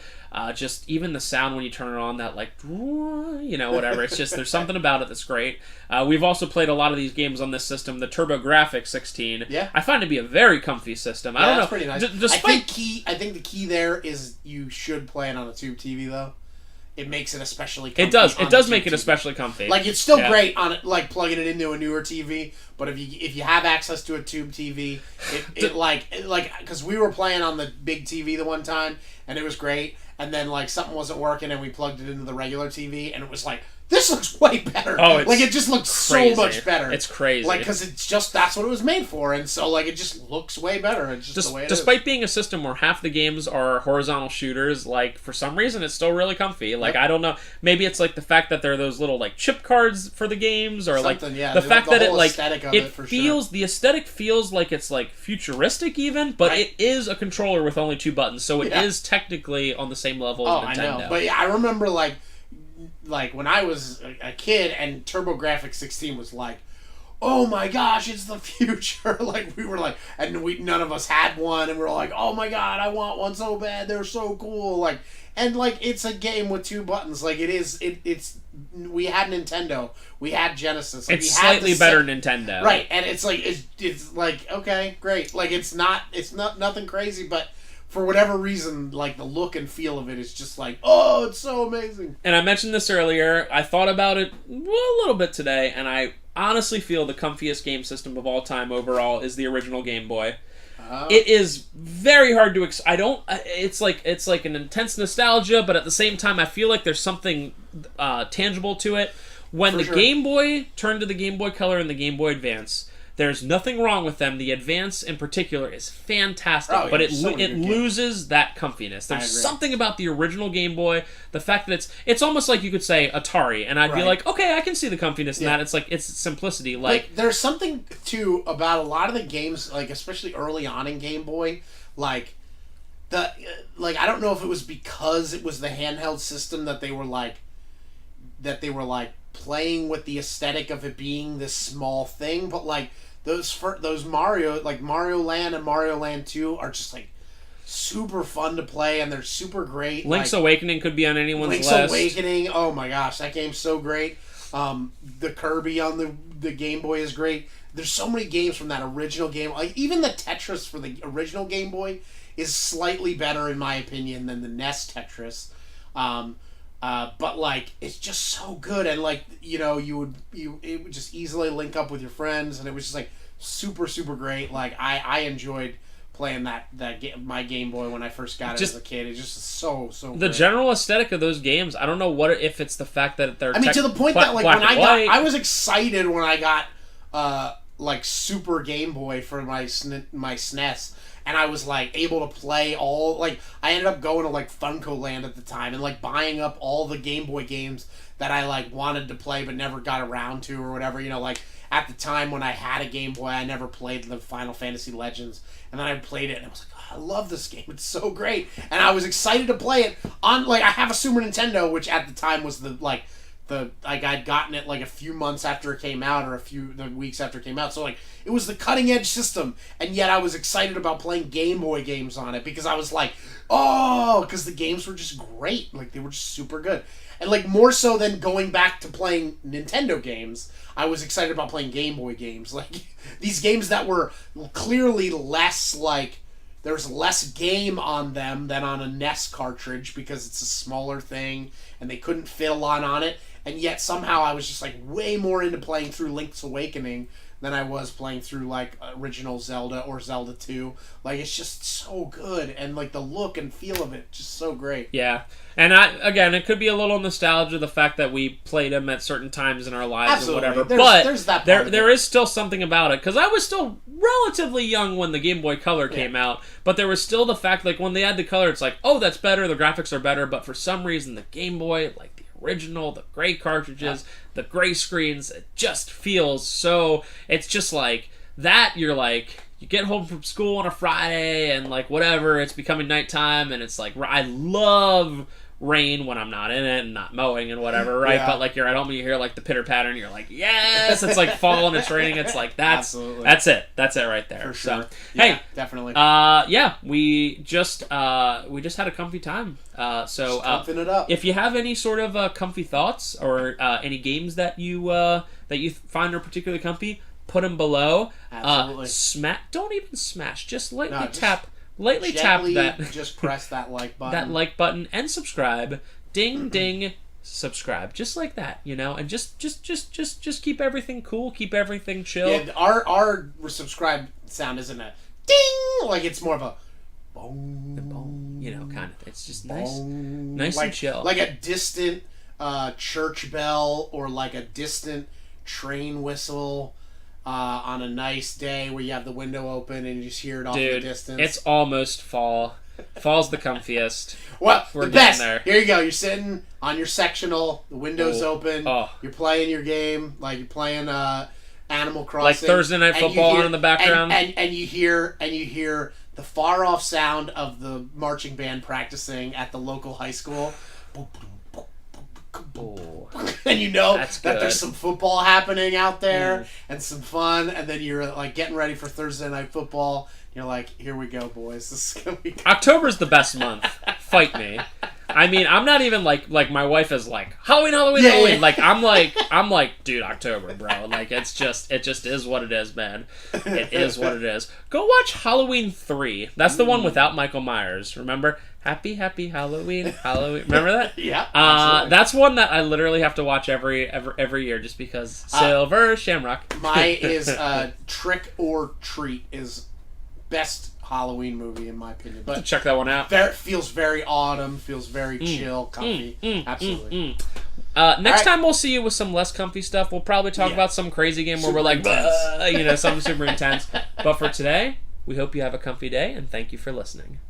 Just even the sound when you turn it on, that like whatever. It's just there's something about it that's great. We've also played a lot of these games on this system, the TurboGrafx 16.
Yeah,
I find it to be a very comfy system. I don't know.
It's pretty nice. I think the key there is you should play it on a tube TV though. It makes it especially comfy.
It does make it especially comfy.
Like, it's still great on it, like, plugging it into a newer TV, but if you have access to a tube TV, because we were playing on the big TV the one time, and it was great, and then, like, something wasn't working, and we plugged it into the regular TV, and it was like, this looks way better. Oh, it's it just looks crazy. So much better.
It's crazy.
Like, because it's just, that's what it was made for, and so, like, it just looks way better. It's just the way it is.
Despite being a system where half the games are horizontal shooters, like, for some reason, it's still really comfy. Like, I don't know, maybe it's, like, the fact that there are those little, like, chip cards for the games, or, like, the fact that it, like, the aesthetic feels like it's, like, futuristic even, but it is a controller with only 2 buttons, so it is technically on the same level as Nintendo.
I know, but yeah, I remember, like when I was a kid and TurboGrafx 16 was like, oh my gosh, it's the future. Like, we were like, and none of us had one, and we were like, oh my god, I want one so bad, they're so cool. Like, and like, it's a game with 2 buttons. Like, it's we had Nintendo, we had Genesis. Like,
it's slightly better Nintendo,
right? And it's like okay, great. Like, it's not nothing crazy, but for whatever reason, like, the look and feel of it is just like, oh, it's so amazing.
And I mentioned this earlier. I thought about it a little bit today, and I honestly feel the comfiest game system of all time overall is the original Game Boy. It is very hard to... It's like an intense nostalgia, but at the same time, I feel like there's something tangible to it. When Game Boy turned to the Game Boy Color and the Game Boy Advance... There's nothing wrong with them. The Advance, in particular, is fantastic, but it loses that comfiness. There's something about the original Game Boy, the fact that it's almost like you could say Atari, and I'd be like, okay, I can see the comfiness in that. It's like, it's simplicity. Like,
there's something, too, about a lot of the games, like, especially early on in Game Boy, I don't know if it was because it was the handheld system that they were playing with the aesthetic of it being this small thing, but, like, those Mario, like Mario Land and Mario Land 2 are just like super fun to play, and they're super great.
Link's Awakening could be on anyone's list.
Link's Awakening, oh my gosh, that game's so great. The Kirby on the Game Boy is great. There's so many games from that original game. Like, even the Tetris for the original Game Boy is slightly better in my opinion than the NES Tetris. But like, it's just so good, and like, it would just easily link up with your friends, and it was just like super, super great. Like, I enjoyed playing my Game Boy when I first got it as a kid. It's just so great.
The general aesthetic of those games, I don't know if it's the fact that they're
to the point that, like, when I was excited when I got like Super Game Boy for my SNES. And I was, like, able to play all... Like, I ended up going to, like, Funko Land at the time and, like, buying up all the Game Boy games that I, like, wanted to play but never got around to or whatever. Like, at the time when I had a Game Boy, I never played the Final Fantasy Legends. And then I played it, and I was like, oh, I love this game. It's so great. And I was excited to play it on... Like, I have a Super Nintendo, which at the time was I'd gotten it like a few months after it came out, or a few weeks after it came out. So like, it was the cutting edge system, and yet I was excited about playing Game Boy games on it because I was like, oh, because the games were just great. Like, they were just super good, and like, more so than going back to playing Nintendo games, I was excited about playing Game Boy games. Like, these games that were clearly less like. There's less game on them than on a NES cartridge because it's a smaller thing and they couldn't fit a lot on it. and yet somehow I was just like way more into playing through Link's Awakening than I was playing through like original Zelda or Zelda 2. Like, it's just so good, and like the look and feel of it just so great.
Yeah. And again, it could be a little nostalgia, the fact that we played them at certain times in our lives.
Absolutely.
Or whatever.
There's that part
there is still something about it, because I was still relatively young when the Game Boy Color came out, but there was still the fact, like, when they had the color, it's like, oh, that's better, the graphics are better, but for some reason the Game Boy, like the original, the gray cartridges, the gray screens, it just feels so, it's just like, that you're like, you get home from school on a Friday and like whatever, it's becoming nighttime, and it's like, I love rain when I'm not in it and not mowing and whatever, right? But like you're at home and you hear like the pitter patter and you're like, yes, it's like fall and it's raining. It's like that's it right there.
For sure.
So
hey, definitely.
We just had a comfy time. So
comfing it up.
If you have any sort of comfy thoughts or any games that you find are particularly comfy, put them below.
Absolutely.
Don't even smash. Just lightly tap. Lightly
Gently
tap that.
Just press that like button.
That like button and subscribe. Ding ding. Subscribe. Just like that, and just keep everything cool. Keep everything chill.
Yeah, our subscribe sound isn't a ding. Like, it's more of a boom.
Kind of. It's just
boom.
nice and chill.
Like a distant church bell, or like a distant train whistle. On a nice day where you have the window open and you just hear it off in the distance.
It's almost fall. Fall's the comfiest.
Well,
We're
the best.
there.
Here you go. You're sitting on your sectional. The window's open.
Oh.
You're playing your game. Like, you're playing Animal Crossing.
Like Thursday Night Football on in the background.
And you hear the far off sound of the marching band practicing at the local high school. And that there's some football happening out there and some fun, and then you're like getting ready for Thursday Night Football. You're like, here we go, boys. This is gonna be good.
October's the best month. Fight me. I mean, I'm not even like my wife is like Halloween.
Yeah.
Like I'm like, dude, October, bro. Like it just is what it is, man. It is what it is. Go watch Halloween 3. That's the one without Michael Myers. Remember? Happy Halloween. Remember that?
Yeah. Absolutely.
That's one that I literally have to watch every year just because Silver Shamrock.
Mine is Trick or Treat is best Halloween movie in my opinion. But
check that one out.
Feels very autumn. Feels very chill, comfy. Absolutely.
Next time we'll see you with some less comfy stuff. We'll probably talk about some crazy game where we're like, something super intense. But for today, we hope you have a comfy day, and thank you for listening.